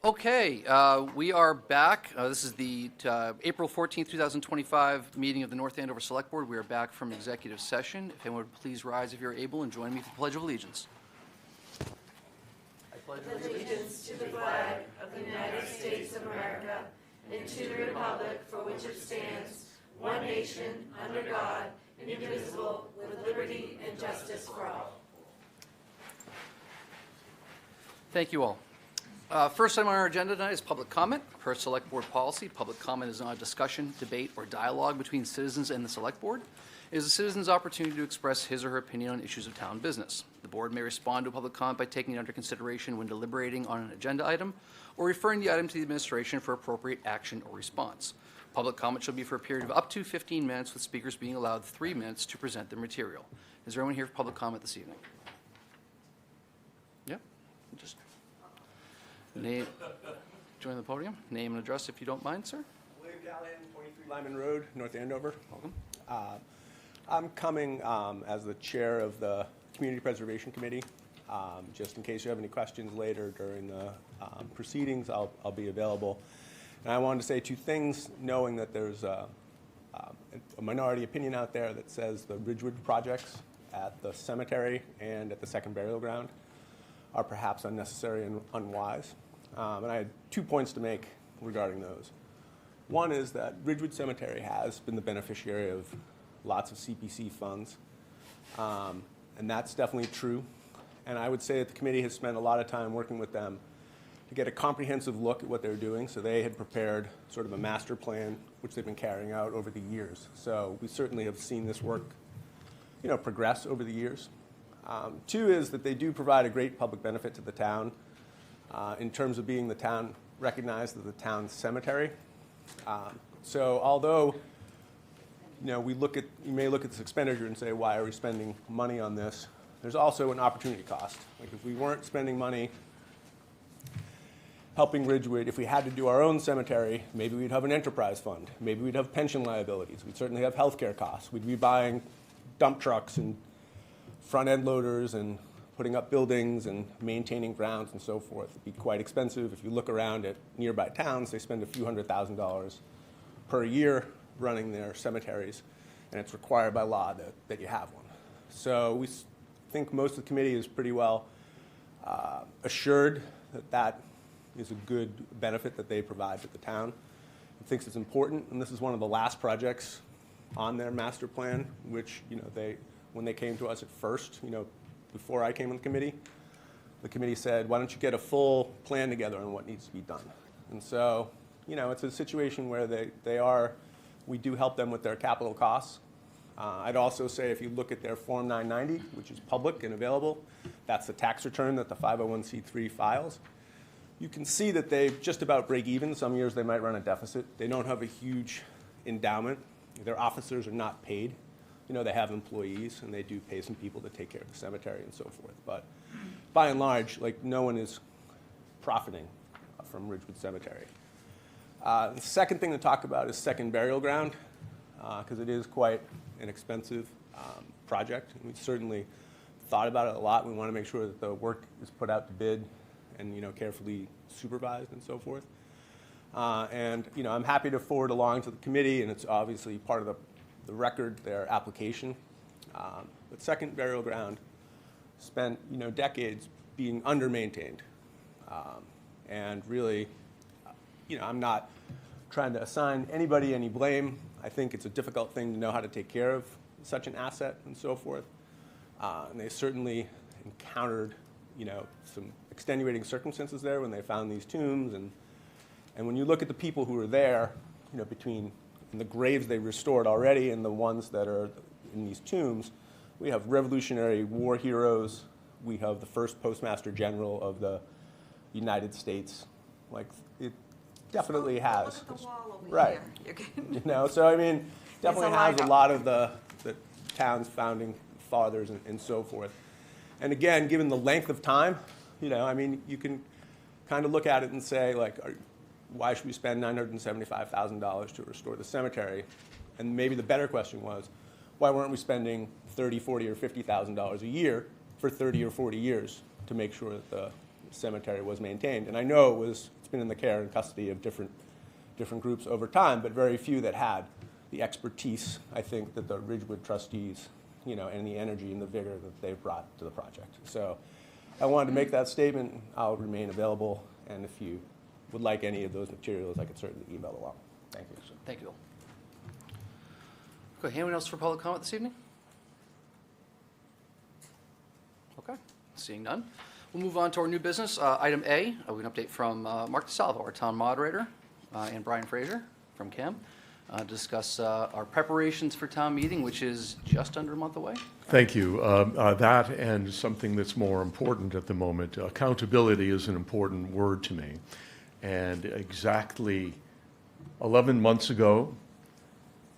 Okay, we are back. This is the April 14th, 2025 meeting of the North Andover Select Board. We are back from executive session. If anyone would please rise if you're able and join me for the Pledge of Allegiance. I pledge allegiance to the flag of the United States of America and to the republic for which it stands, one nation, under God, indivisible, with liberty and justice for all. Thank you all. First item on our agenda tonight is public comment. Per Select Board policy, public comment is not a discussion, debate, or dialogue between citizens and the Select Board. It is a citizen's opportunity to express his or her opinion on issues of town business. The board may respond to a public comment by taking it under consideration when deliberating on an agenda item or referring the item to the administration for appropriate action or response. Public comment shall be for a period of up to 15 minutes, with speakers being allowed 3 minutes to present their material. Is there anyone here for public comment this evening? Yeah, just name, join the podium. Name and address if you don't mind, sir. William Callahan, 23 Lyman Road, North Andover. Welcome. I'm coming as the chair of the Community Preservation Committee. Just in case you have any questions later during the proceedings, I'll be available. And I wanted to say two things, knowing that there's a minority opinion out there that says the Ridgewood projects at the cemetery and at the second burial ground are perhaps unnecessary and unwise. And I had 2 points to make regarding those. One is that Ridgewood Cemetery has been the beneficiary of lots of CPC funds, and that's definitely true. And I would say that the committee has spent a lot of time working with them to get a comprehensive look at what they're doing. So they had prepared sort of a master plan, which they've been carrying out over the years. So we certainly have seen this work, progress over the years. Two is that they do provide a great public benefit to the town in terms of being the town recognized as the town cemetery. So although you may look at this expenditure and say, why are we spending money on this? There's also an opportunity cost. Like if we weren't spending money helping Ridgewood, if we had to do our own cemetery, maybe we'd have an enterprise fund. Maybe we'd have pension liabilities. We'd certainly have healthcare costs. We'd be buying dump trucks and front end loaders and putting up buildings and maintaining grounds and so forth. It'd be quite expensive. If you look around at nearby towns, they spend a few $100,000 per year running their cemeteries, and it's required by law that you have one. So we think most of the committee is pretty well assured that that is a good benefit that they provide to the town. It thinks it's important, and this is one of the last projects on their master plan, which when they came to us at first, before I came on the committee said, why don't you get a full plan together on what needs to be done? And so, it's a situation where we do help them with their capital costs. I'd also say if you look at their Form 990, which is public and available, that's the tax return that the 501c3 files. You can see that they just about break even. Some years they might run a deficit. They don't have a huge endowment. Their officers are not paid. They have employees, and they do pay some people to take care of the cemetery and so forth. But by and large, no one is profiting from Ridgewood Cemetery. The second thing to talk about is second burial ground, because it is quite an expensive project. And we've certainly thought about it a lot. We want to make sure that the work is put out to bid and carefully supervised and so forth. And I'm happy to forward along to the committee, and it's obviously part of the record, their application. But second burial ground spent decades being under-maintained. And really, I'm not trying to assign anybody any blame. I think it's a difficult thing to know how to take care of such an asset and so forth. And they certainly encountered some extenuating circumstances there when they found these tombs. And when you look at the people who were there, between the graves they restored already and the ones that are in these tombs, we have Revolutionary War heroes. We have the first Postmaster General of the United States. It definitely has. Look at the wall over right. Here. So definitely has a lot of the town's founding fathers and so forth. And again, given the length of time, you can kind of look at it and say, why should we spend $975,000 to restore the cemetery? And maybe the better question was, why weren't we spending $30,000, $40,000, or $50,000 a year for 30 or 40 years to make sure that the cemetery was maintained? And I know it's been in the care and custody of different groups over time, but very few that had the expertise, I think, that the Ridgewood trustees, and the energy and the vigor that they've brought to the project. So I wanted to make that statement. I'll remain available, and if you would like any of those materials, I could certainly email along. Thank you. Thank you. Okay, anyone else for public comment this evening? Okay, seeing none. We'll move on to our new business. Item A, we have an update from Mark DeSalvo, our town moderator, and Brian Fraser from CAM, discuss our preparations for town meeting, which is just under a month away. Thank you. That and something that's more important at the moment. Accountability is an important word to me. And exactly 11 months ago,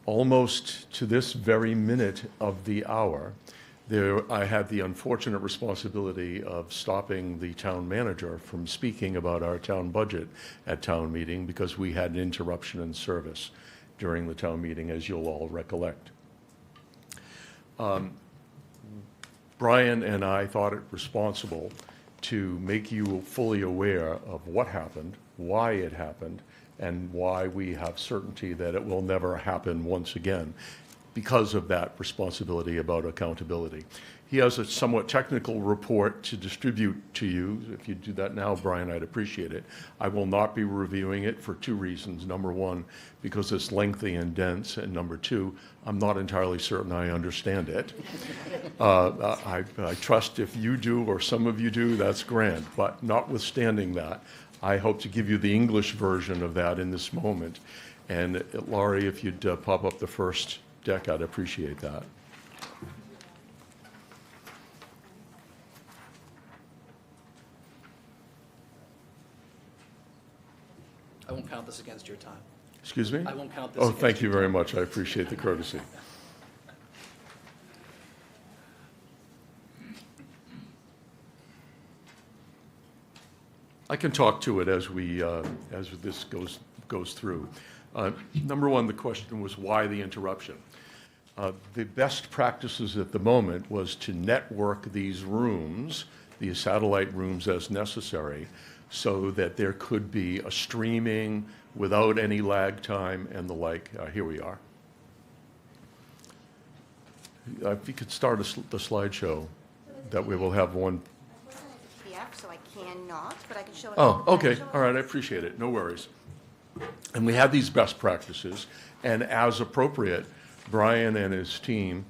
almost to this very minute of the hour, I had the unfortunate responsibility of stopping the town manager from speaking about our town budget at town meeting because we had an interruption in service during the town meeting, as you'll all recollect. Brian and I thought it responsible to make you fully aware of what happened, why it happened, and why we have certainty that it will never happen once again because of that responsibility about accountability. He has a somewhat technical report to distribute to you. If you do that now, Brian, I'd appreciate it. I will not be reviewing it for two reasons. Number one, because it's lengthy and dense, and number two, I'm not entirely certain I understand it. I trust if you do or some of you do, that's grand. But notwithstanding that, I hope to give you the English version of that in this moment. And Laurie, if you'd pop up the first deck, I'd appreciate that. I won't count this against your time. Excuse me? I won't count this Oh, against thank you your very time. much. I appreciate the courtesy. I can talk to it as this goes through. Number one, the question was why the interruption? The best practices at the moment was to network these rooms, these satellite rooms as necessary, so that there could be a streaming without any lag time and the like. Here we are. If you could start the slideshow, that we will have one. I wasn't at the PDF, so I cannot, but I can show it. Oh, okay, all right, I appreciate it, no worries. And we had these best practices, and as appropriate, Brian and his team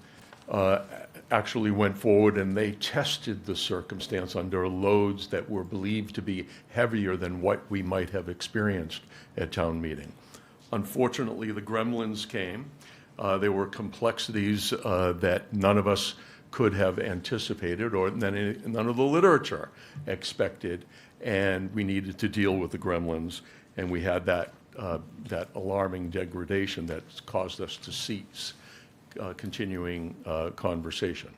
actually went forward and they tested the circumstance under loads that were believed to be heavier than what we might have experienced at town meeting. Unfortunately, the gremlins came. There were complexities that none of us could have anticipated or none of the literature expected, and we needed to deal with the gremlins, and we had that alarming degradation that caused us to cease continuing conversation.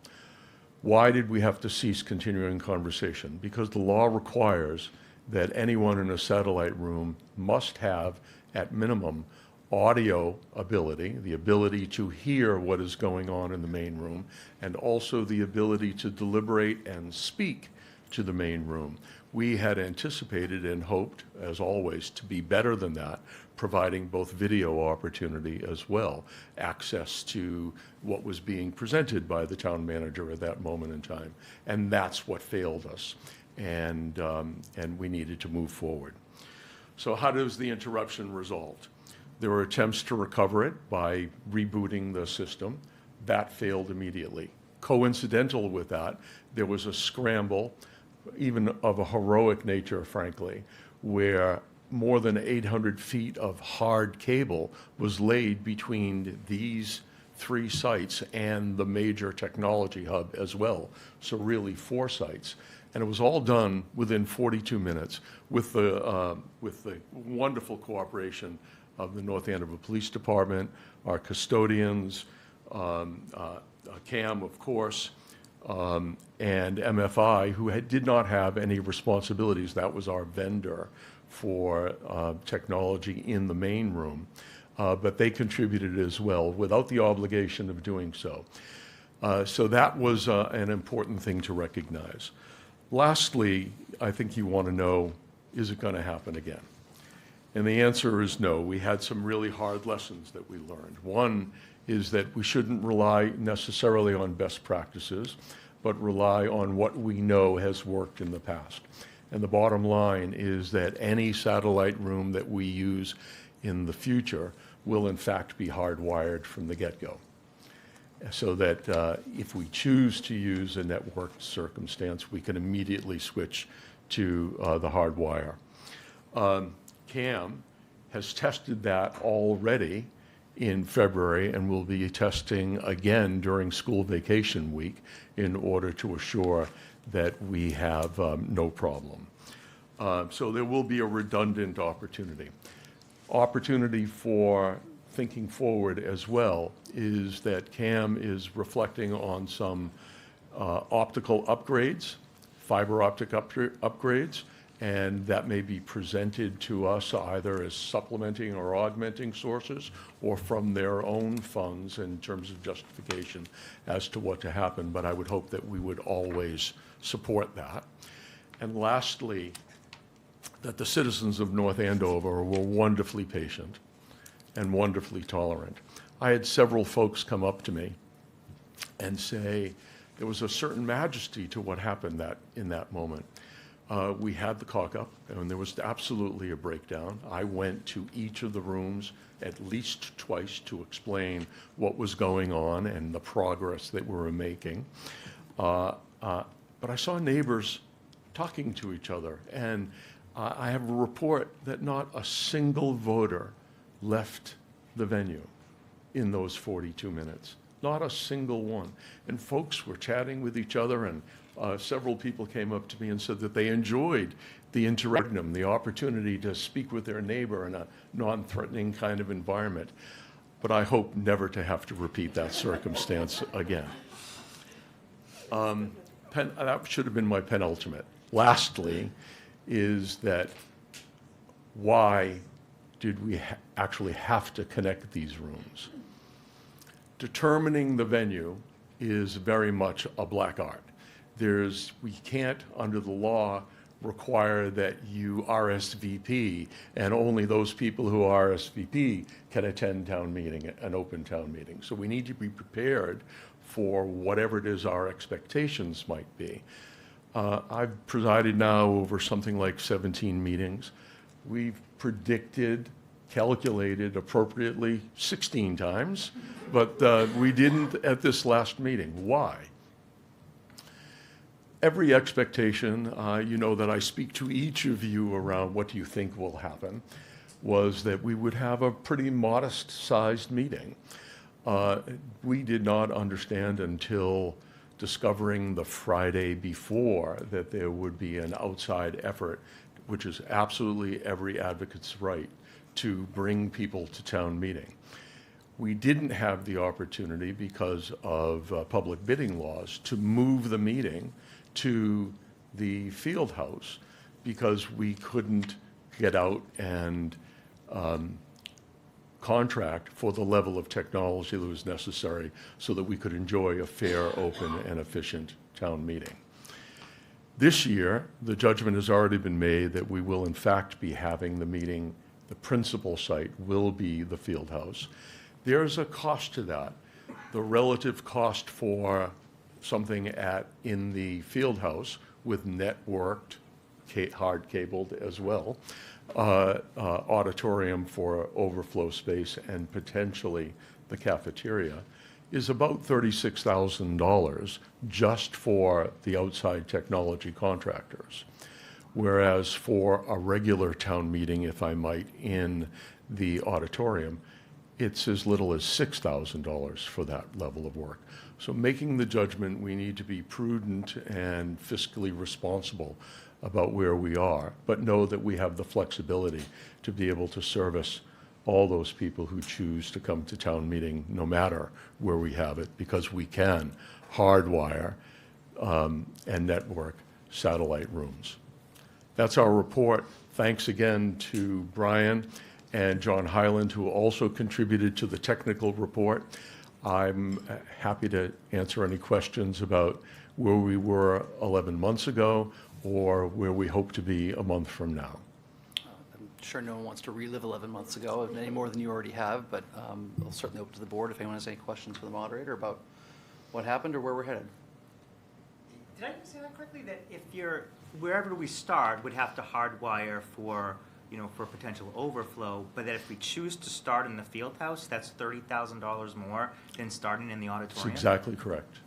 Why did we have to cease continuing conversation? Because the law requires that anyone in a satellite room must have, at minimum, audio ability, the ability to hear what is going on in the main room, and also the ability to deliberate and speak to the main room. We had anticipated and hoped, as always, to be better than that, providing both video opportunity as well, access to what was being presented by the town manager at that moment in time. And that's what failed us. And we needed to move forward. So how does the interruption result? There were attempts to recover it by rebooting the system. That failed immediately. Coincidental with that, there was a scramble, even of a heroic nature, frankly, where more than 800 feet of hard cable was laid between these three sites and the major technology hub as well. So really 4 sites. And it was all done within 42 minutes with the wonderful cooperation of the North Andover Police Department, our custodians, CAM, of course, and MFI, who did not have any responsibilities. That was our vendor for technology in the main room. But they contributed as well without the obligation of doing so. So that was an important thing to recognize. Lastly, I think you want to know, is it going to happen again? And the answer is no. We had some really hard lessons that we learned. One is that we shouldn't rely necessarily on best practices, but rely on what we know has worked in the past. And the bottom line is that any satellite room that we use in the future will in fact be hardwired from the get-go. So that if we choose to use a networked circumstance, we can immediately switch to the hardwire. CAM has tested that already in February and will be testing again during school vacation week in order to assure that we have no problem. So there will be a redundant opportunity. Opportunity for thinking forward as well is that CAM is reflecting on some optical upgrades, fiber optic upgrades, and that may be presented to us either as supplementing or augmenting sources or from their own funds in terms of justification as to what to happen, but I would hope that we would always support that. And lastly, that the citizens of North Andover were wonderfully patient and wonderfully tolerant. I had several folks come up to me and say there was a certain majesty to what happened in that moment. We had the cock-up, and there was absolutely a breakdown. I went to each of the rooms at least twice to explain what was going on and the progress that we were making. But I saw neighbors talking to each other, and I have a report that not a single voter left the venue in those 42 minutes. Not a single one. And folks were chatting with each other, and several people came up to me and said that they enjoyed the interregnum, the opportunity to speak with their neighbor in a non-threatening kind of environment. But I hope never to have to repeat that circumstance again. That should have been my penultimate. Lastly, is that why did we actually have to connect these rooms? Determining the venue is very much a black art. We can't, under the law, require that you RSVP, and only those people who RSVP can attend town meeting, an open town meeting. So we need to be prepared for whatever it is our expectations might be. I've presided now over something like 17 meetings. We've predicted, calculated appropriately 16 times, but we didn't at this last meeting. Why? Every expectation, you know that I speak to each of you around what do you think will happen, was that we would have a pretty modest-sized meeting. We did not understand until discovering the Friday before that there would be an outside effort, which is absolutely every advocate's right, to bring people to town meeting. We didn't have the opportunity because of public bidding laws to move the meeting to the field house because we couldn't get out and contract for the level of technology that was necessary so that we could enjoy a fair, open, and efficient town meeting. This year, the judgment has already been made that we will in fact be having the meeting, the principal site will be the field house. There's a cost to that. The relative cost for something in the field house with networked, hard cabled as well, auditorium for overflow space and potentially the cafeteria is about $36,000 just for the outside technology contractors. Whereas for a regular town meeting, if I might, in the auditorium, it's as little as $6,000 for that level of work. So making the judgment, we need to be prudent and fiscally responsible about where we are, but know that we have the flexibility to be able to service all those people who choose to come to town meeting, no matter where we have it, because we can hardwire and network satellite rooms. That's our report. Thanks again to Brian and John Hyland, who also contributed to the technical report. I'm happy to answer any questions about where we were 11 months ago or where we hope to be a month from now. Sure, no one wants to relive 11 months ago any more than you already have, but I'll certainly open to the board if anyone has any questions for the moderator about what happened or where we're headed. Did I say that correctly? That if you're, wherever we start, would have to hardwire for, for potential overflow, but that if we choose to start in the field house, that's $30,000 more than starting in the That's auditorium? exactly correct.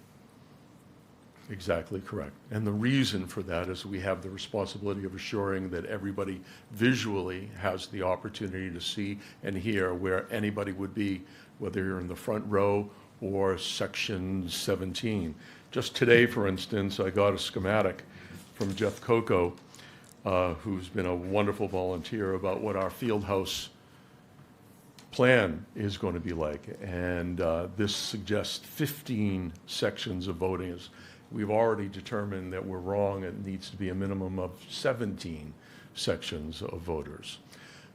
Exactly correct. And the reason for that is we have the responsibility of assuring that everybody visually has the opportunity to see and hear where anybody would be, whether you're in the front row or section 17. Just today, for instance, I got a schematic from Jeff Coco, who's been a wonderful volunteer, about what our field house plan is going to be like. And this suggests 15 sections of voting. We've already determined that we're wrong. It needs to be a minimum of 17 sections of voters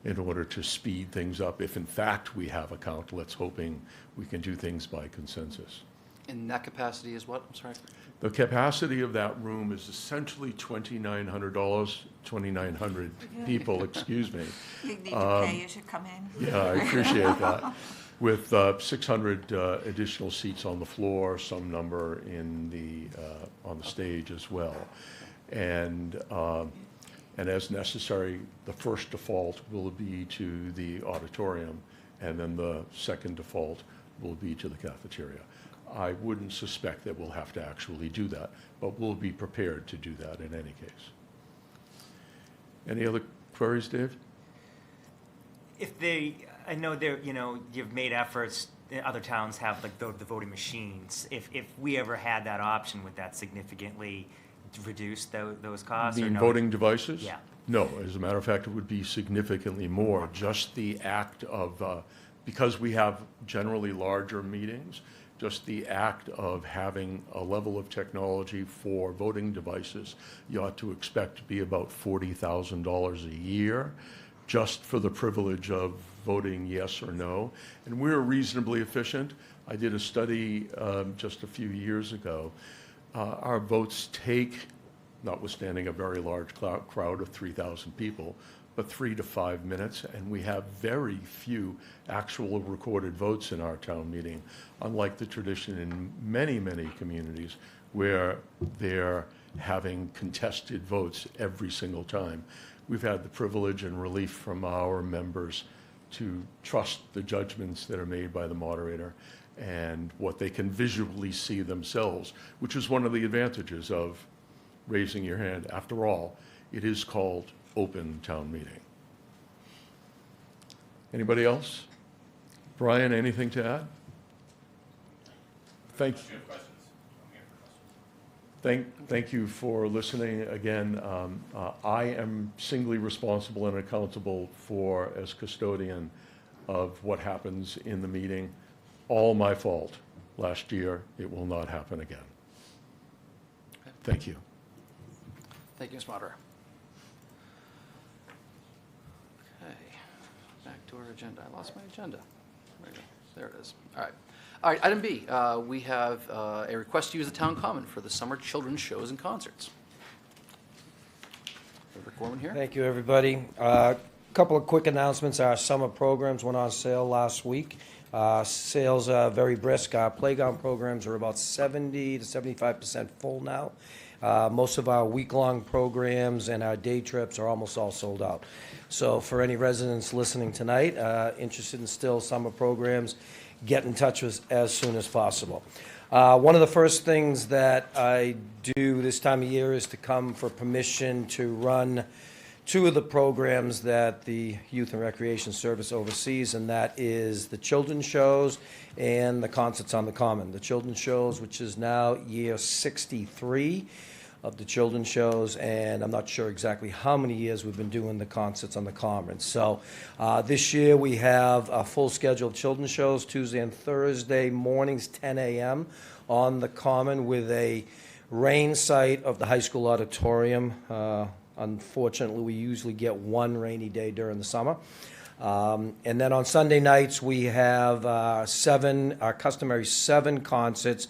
in order to speed things up. If in fact we have a count, let's hoping we can do things by consensus. And that capacity is what? I'm sorry. The capacity of that room is essentially $2,900, 2,900 people, excuse me. You need to pay, you should come in. Yeah, I appreciate that. With 600 additional seats on the floor, some number in on the stage as well. And as necessary, the first default will be to the auditorium, and then the second default will be to the cafeteria. I wouldn't suspect that we'll have to actually do that, but we'll be prepared to do that in any case. Any other queries, Dave? If I know there, you've made efforts, other towns have like the voting machines. If we ever had that option, would that significantly reduce those costs? You or mean no? voting devices? Yeah. No, as a matter of fact, it would be significantly more. Just the act of, because we have generally larger meetings, just the act of having a level of technology for voting devices, you ought to expect to be about $40,000 a year, just for the privilege of voting yes or no. And we're reasonably efficient. I did a study just a few years ago. Our votes take, notwithstanding a very large crowd of 3,000 people, but 3 to 5 minutes, and we have very few actual recorded votes in our town meeting, unlike the tradition in many, many communities where they're having contested votes every single time. We've had the privilege and relief from our members to trust the judgments that are made by the moderator and what they can visually see themselves, which is one of the advantages of raising your hand. After all, it is called open town meeting. Anybody else? Brian, anything to add? Thank you for listening. Again, I am singly responsible and accountable for, as custodian of what happens in the meeting. All my fault last year. It will not happen again. Thank you. Thank you, Ms. Moderator. Okay, back to our agenda. I lost my agenda. There it is. All right. All right, item B, we have a request to use the town common for the summer children's shows and concerts. Rick Gorman here. Thank you, everybody. Couple of quick announcements. Our summer programs went on sale last week. Sales are very brisk. Our playground programs are about 70 to 75% full now. Most of our week-long programs and our day trips are almost all sold out. So for any residents listening tonight, interested in still summer programs, get in touch with us as soon as possible. One of the first things that I do this time of year is to come for permission to run 2 of the programs that the Youth and Recreation Service oversees, and that is the children's shows and the concerts on the Common. The children's shows, which is now year 63 of the children's shows, and I'm not sure exactly how many years we've been doing the concerts on the Common. So this year we have a full schedule of children's shows, Tuesday and Thursday mornings, 10 a.m. on the Common, with a rain site of the high school auditorium. Unfortunately, we usually get one rainy day during the summer. And then on Sunday nights, we have our customary 7 concerts.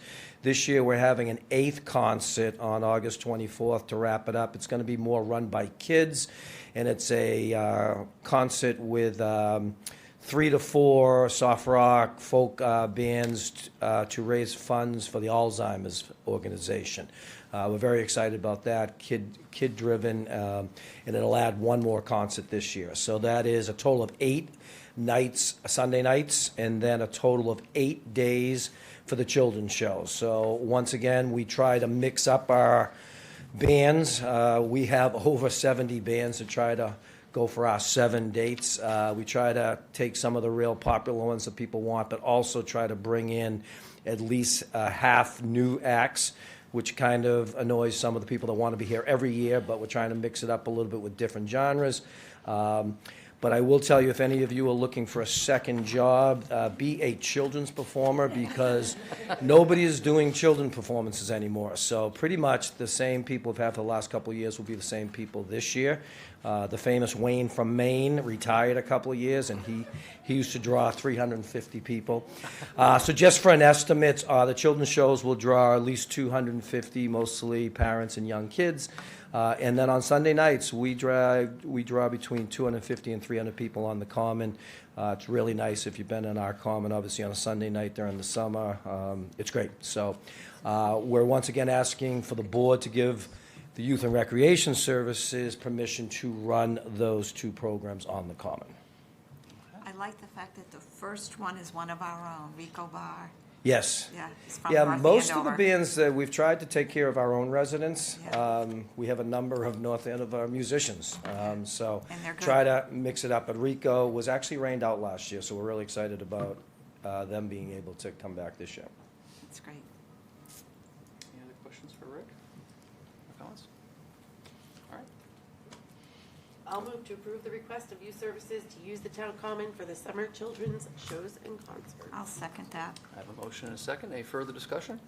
This year, we're having an 8th concert on August 24th to wrap it up. It's going to be more run by kids, and it's a concert with 3 to 4 soft rock, folk bands to raise funds for the Alzheimer's organization. We're very excited about that, kid-driven, and it'll add one more concert this year. So that is a total of 8 nights, Sunday nights, and then a total of 8 days for the children's show. So once again, we try to mix up our bands. We have over 70 bands to try to go for our 7 dates. We try to take some of the real popular ones that people want, but also try to bring in at least half new acts, which kind of annoys some of the people that want to be here every year, but we're trying to mix it up a little bit with different genres. But I will tell you, if any of you are looking for a second job, be a children's performer, because nobody is doing children performances anymore. So pretty much the same people we've had for the last couple of years will be the same people this year. The famous Wayne from Maine retired a couple of years, and he used to draw 350 people. So just for an estimate, the children's shows will draw at least 250, mostly parents and young kids. And then on Sunday nights, we draw between 250 and 300 people on the Common. It's really nice if you've been in our Common, obviously on a Sunday night during the summer. It's great. So we're once again asking for the board to give the Youth and Recreation Services permission to run those 2 programs on the Common. I like the fact that the first one is one of our own, Rico Bar. Yes. Yeah, it's from Yeah, North most of the Andover. bands that we've tried to take care of our own residents. Yeah. We have a number of North Andover musicians, so And they're good. try to mix it up. But Rico was actually rained out last year, so we're really excited about them being able to come back this year. That's great. Any other questions for Rick? Or comments? All right. I'll move to approve the request of Youth Services to use the town common for the summer children's shows and concerts. I'll second that. I have a motion and a second. Any further discussion?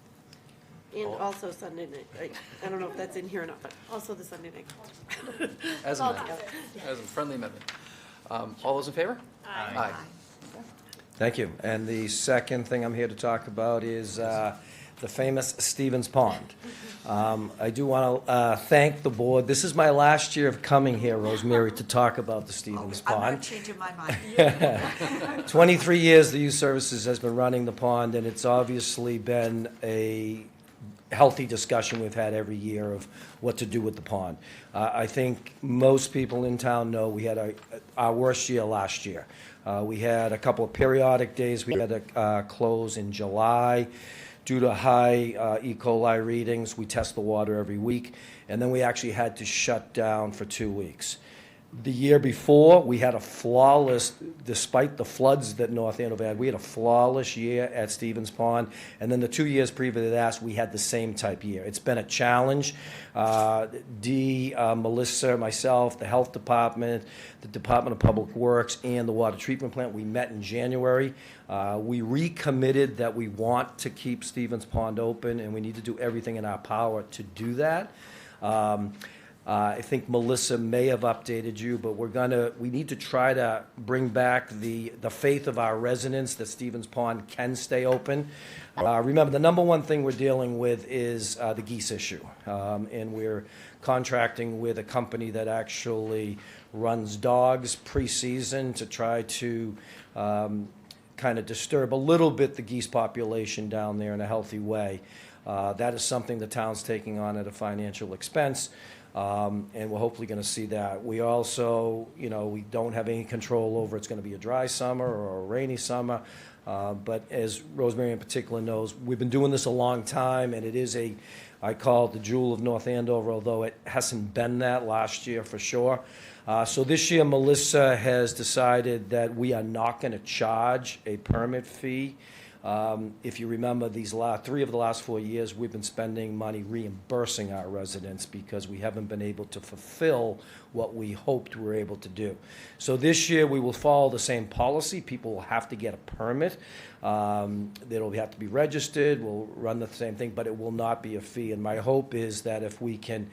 And also Sunday night. I don't know if that's in here or not, but also the Sunday night. As amended. As a friendly amendment. All those in favor? Aye. Thank you. And the second thing I'm here to talk about is the famous Stevens Pond. I do want to thank the board. This is my last year of coming here, Rosemary, to talk about the Stevens I'm Pond. not changing my mind. 23 years the Youth Services has been running the pond, and it's obviously been a healthy discussion we've had every year of what to do with the pond. I think most people in town know we had our worst year last year. We had a couple of periodic days. We had to close in July due to high E. coli readings. We test the water every week, and then we actually had to shut down for 2 weeks. The year before, we had a flawless, despite the floods that North Andover had, we had a flawless year at Stevens Pond. And then the 2 years previous to that, we had the same type year. It's been a challenge. Melissa, myself, the Health Department, the Department of Public Works, and the Water Treatment Plant, we met in January. We recommitted that we want to keep Stevens Pond open, and we need to do everything in our power to do that. I think Melissa may have updated you, but we need to try to bring back the faith of our residents that Stevens Pond can stay open. Remember, the number one thing we're dealing with is the geese issue. And we're contracting with a company that actually runs dogs pre-season to try to kind of disturb a little bit the geese population down there in a healthy way. That is something the town's taking on at a financial expense. And we're hopefully going to see that. We also, we don't have any control over it's going to be a dry summer or a rainy summer. But as Rosemary in particular knows, we've been doing this a long time, and it is I call it the jewel of North Andover, although it hasn't been that last year for sure. So this year, Melissa has decided that we are not going to charge a permit fee. If you remember, these 3 of the last 4 years, we've been spending money reimbursing our residents because we haven't been able to fulfill what we hoped we were able to do. So this year, we will follow the same policy. People will have to get a permit. They'll have to be registered. We'll run the same thing, but it will not be a fee. And my hope is that if we can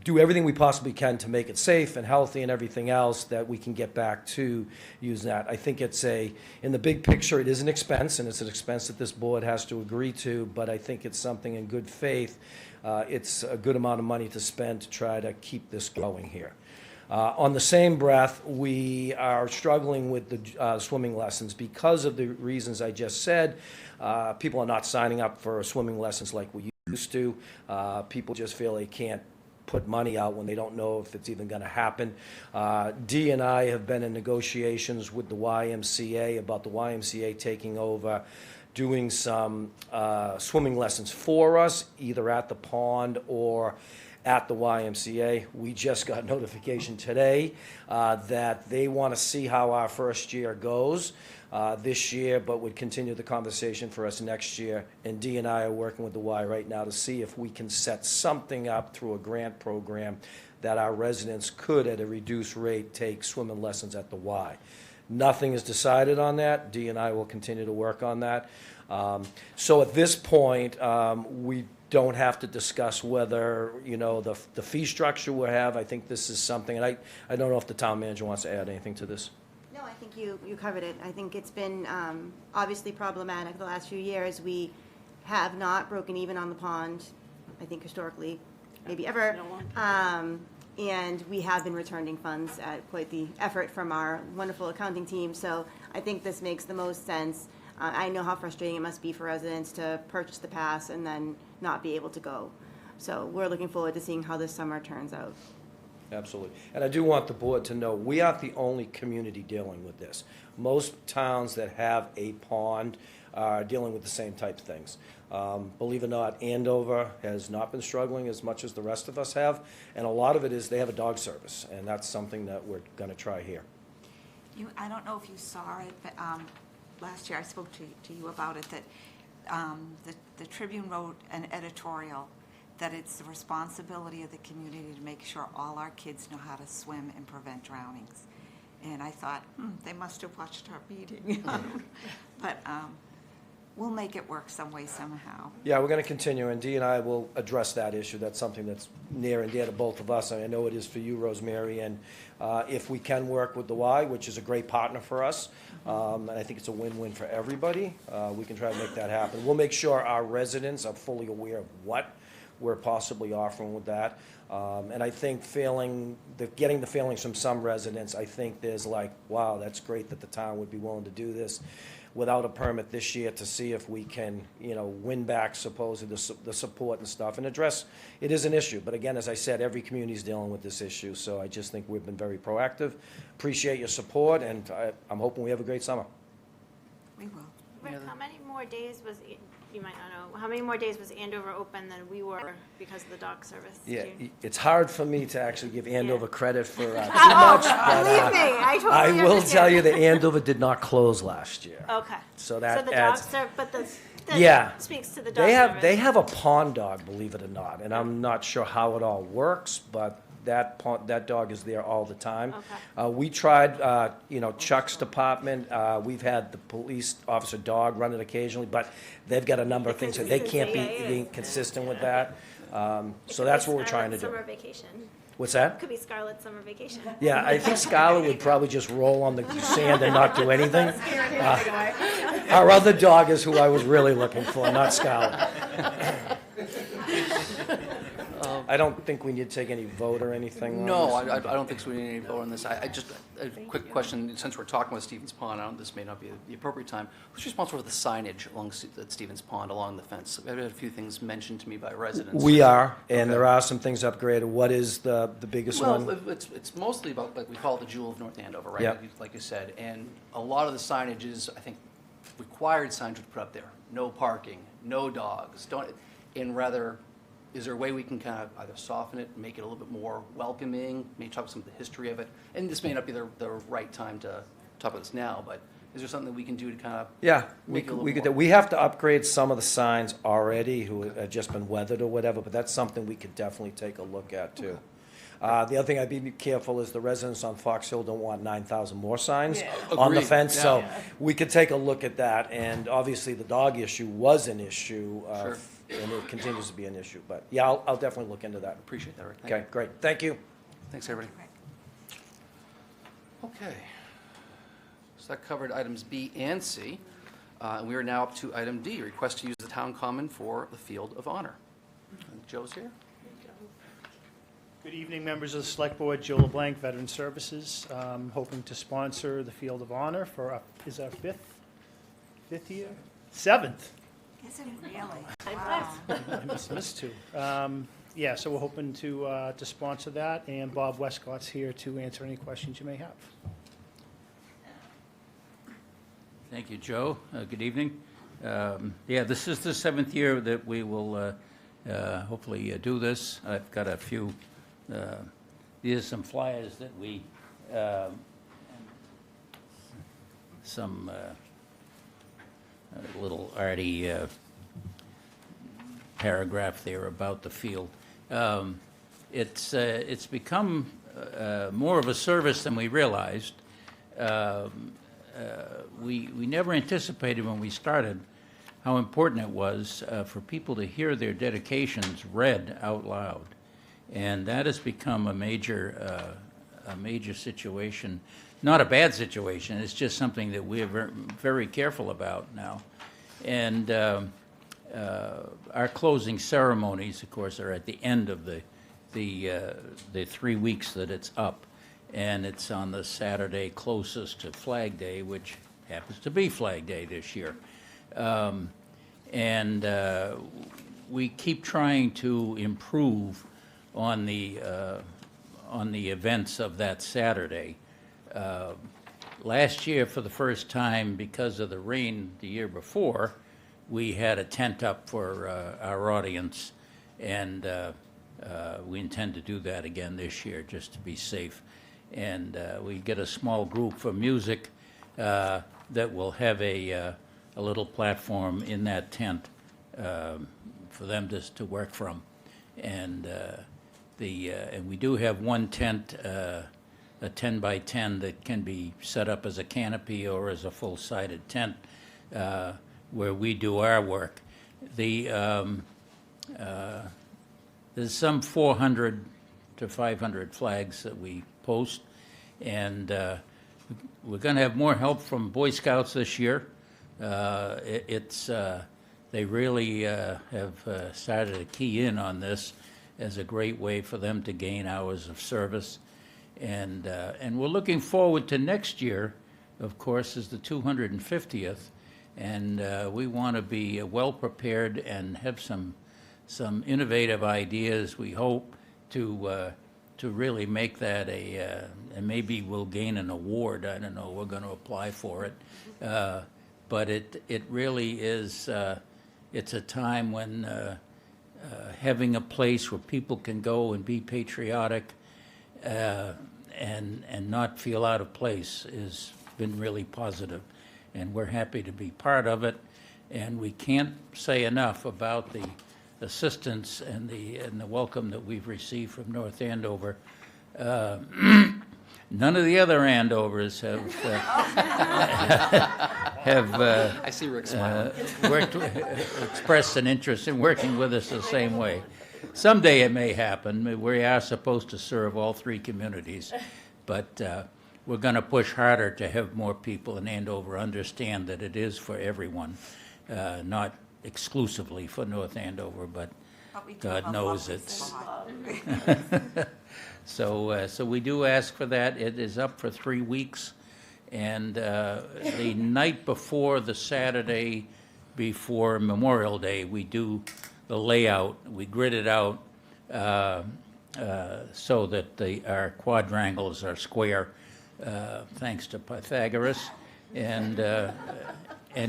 do everything we possibly can to make it safe and healthy and everything else, that we can get back to using that. I think in the big picture, it is an expense, and it's an expense that this board has to agree to, but I think it's something in good faith. It's a good amount of money to spend to try to keep this going here. On the same breath, we are struggling with the swimming lessons because of the reasons I just said. People are not signing up for swimming lessons like we used to. People just feel they can't put money out when they don't know if it's even going to happen. Dee and I have been in negotiations with the YMCA about the YMCA taking over, doing some swimming lessons for us, either at the pond or at the YMCA. We just got notification today that they want to see how our first year goes this year, but would continue the conversation for us next year. And Dee and I are working with the Y right now to see if we can set something up through a grant program that our residents could, at a reduced rate, take swimming lessons at the Y. Nothing is decided on that. Dee and I will continue to work on that. So at this point, we don't have to discuss whether, the fee structure we have. I think this is something, and I don't know if the town manager wants to add anything to this. No, I think you covered it. I think it's been obviously problematic the last few years. We have not broken even on the pond, I think historically, maybe ever. And we have been returning funds at quite the effort from our wonderful accounting team. So I think this makes the most sense. I know how frustrating it must be for residents to purchase the pass and then not be able to go. So we're looking forward to seeing how this summer turns out. Absolutely. And I do want the board to know, we aren't the only community dealing with this. Most towns that have a pond are dealing with the same type of things. Believe it or not, Andover has not been struggling as much as the rest of us have, and a lot of it is they have a dog service, and that's something that we're going to try here. I don't know if you saw it, but last year I spoke to you about it, that the Tribune wrote an editorial that it's the responsibility of the community to make sure all our kids know how to swim and prevent drownings. And I thought, they must have watched our meeting. But we'll make it work some way, somehow. Yeah, we're going to continue, and Dee and I will address that issue. That's something that's near and dear to both of us, and I know it is for you, Rosemary. And if we can work with the Y, which is a great partner for us, and I think it's a win-win for everybody, we can try to make that happen. We'll make sure our residents are fully aware of what we're possibly offering with that. And I think getting the feelings from some residents, I think there's like, wow, that's great that the town would be willing to do this without a permit this year, to see if we can, win back supposedly the support and stuff and address. It is an issue, but again, as I said, every community is dealing with this issue, so I just think we've been very proactive. Appreciate your support, and I'm hoping we have a great summer. We will. Rick, how many more days was, you might not know, how many more days was Andover open than we were because of the dog service? Yeah, Do you- it's hard for me to actually give Andover Yeah. credit for too much, Believe me, but I totally I will understand. tell you that Andover did not close last year. Okay. So that the dog adds. serve, but that Yeah. speaks to the dog They service. have a pond dog, believe it or not, and I'm not sure how it all works, but that dog is there all the time. Okay. We tried, Chuck's department, we've had the police officer dog run it occasionally, but they've got a number of things that they can't be consistent with that. So that's what we're trying to do. Summer vacation. What's that? Could be Scarlett's summer vacation. Yeah, I think Skylar would probably just roll on the sand and not do anything. Our other dog is who I was really looking for, not Skylar. I don't think we need to take any vote or anything on No, this. I don't think so. We need any vote on this. I just, a quick question, since we're talking about Stevens Pond, this may not be the appropriate time. Who's responsible for the signage along at Stevens Pond along the fence? I've had a few things mentioned to me by residents. We are, and Okay. there are some things upgraded. What is the biggest one? Well, it's mostly about, like, we call it the jewel of North Andover, right? Yep. Like you said, and a lot of the signage is, I think, required signage to put up there. No parking, no dogs, and rather, is there a way we can kind of either soften it, make it a little bit more welcoming, maybe talk some of the history of it? And this may not be the right time to talk about this now, but is there something that we can do to kind of Yeah, we make it a little could, more? we have to upgrade some of the signs already who have just been weathered or whatever, but that's something we could definitely take a look at too. The other thing I'd be careful is the residents on Fox Hill don't want 9,000 more signs on the Agreed, fence, yeah. so we could take a look at that. And obviously, the dog issue was an issue Sure. and it continues to be an issue. But yeah, I'll definitely look into that. Appreciate that, Rick. Thank you. Okay, great. Thank you. Thanks, everybody. Okay. So that covered items B and C. And we are now up to item D, request to use the town common for the Field of Honor. And Joe's here. Good evening, members of the Select Board. Joe LeBlanc, Veteran Services, hoping to sponsor the Field of Honor for, is our fifth year? Seventh. Is it really? Wow. I must have missed two. Yeah, so we're hoping to sponsor that, and Bob Westcott's here to answer any questions you may have. Thank you, Joe. Good evening. Yeah, this is the 7th year that we will hopefully do this. I've got a few, these are some flyers that we, some little arty paragraph there about the field. It's become more of a service than we realized. We never anticipated when we started how important it was for people to hear their dedications read out loud. And that has become a major situation. Not a bad situation, it's just something that we're very careful about now. And our closing ceremonies, of course, are at the end of the 3 weeks that it's up. And it's on the Saturday closest to Flag Day, which happens to be Flag Day this year. We keep trying to improve on the events of that Saturday. Last year, for the first time, because of the rain the year before, we had a tent up for our audience, and we intend to do that again this year, just to be safe. And we get a small group for music that will have a little platform in that tent for them to work from. And and we do have one tent, a 10 by 10 that can be set up as a canopy or as a full-sided tent where we do our work. There's some 400 to 500 flags that we post, and we're going to have more help from Boy Scouts this year. They really have started to key in on this as a great way for them to gain hours of service. And we're looking forward to next year, of course, is the 250th, and we want to be well-prepared and have some innovative ideas, we hope, to really make that and maybe we'll gain an award. I don't know, we're going to apply for it. But it really is, it's a time when having a place where people can go and be patriotic and not feel out of place has been really positive. And we're happy to be part of it. And we can't say enough about the assistance and the welcome that we've received from North Andover. None of the other Andovers have I see Rick smiling. expressed an interest in working with us the same way. Someday it may happen. We are supposed to serve all three communities, but we're going to push harder to have more people in Andover understand that it is for everyone, not exclusively for North Andover, but we do God have a knows lovely it's. spot. So we do ask for that. It is up for 3 weeks, and the night before the Saturday before Memorial Day, we do the layout. We grid it out so that our quadrangles are square, thanks to Pythagoras, and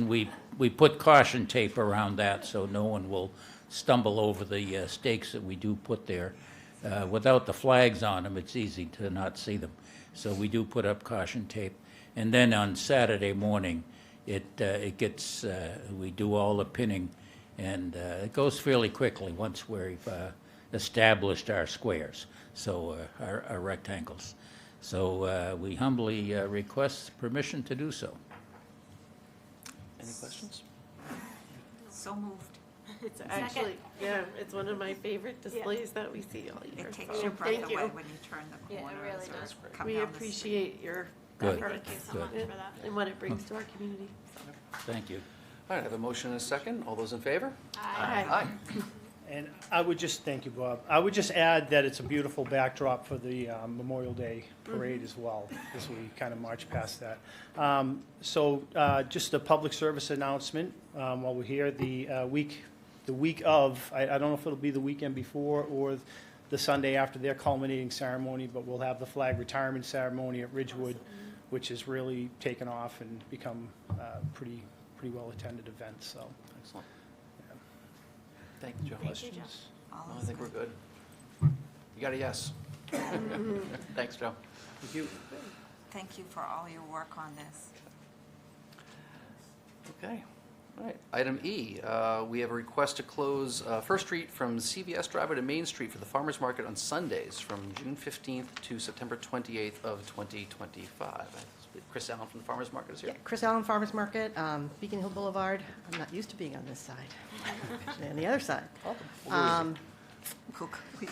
we put caution tape around that so no one will stumble over the stakes that we do put there. Without the flags on them, it's easy to not see them. So we do put up caution tape. And then on Saturday morning, it gets, we do all the pinning, and it goes fairly quickly once we've established our squares, so our rectangles. So we humbly request permission to do so. Any questions? So moved. It's actually, yeah, it's one of my favorite displays that we see all year. It takes so your breath thank you. away when you turn the Yeah, it corner. really or does. come We down the street. appreciate your Good. efforts Thank you so much and- for that. and what it brings to our community. Thank you. All right, I have a motion and a second. All those in favor? Aye. Aye. And I would just, thank you, Bob. I would just add that it's a beautiful backdrop for the Memorial Day Parade as well, as we kind of march past that. So just a public service announcement while we're here, the week of, I don't know if it'll be the weekend before or the Sunday after their culminating ceremony, but we'll have the flag retirement ceremony at Ridgewood, which has really taken off and become a pretty well-attended event, so. Excellent. Thank you, Joe. Questions? All No, I is think good. we're good. You got a yes. Thanks, Joe. Thank you. Thank you for all your work on this. Okay. All right. Item E, we have a request to close First Street from CVS Driveway to Main Street for the farmers market on Sundays from June 15th to September 28th of 2025. Chris Allen from the farmers market is here. Yeah, Chris Allen Farmers Market, Beacon Hill Boulevard. I'm not used to being on this side. And the other side. Cook, please.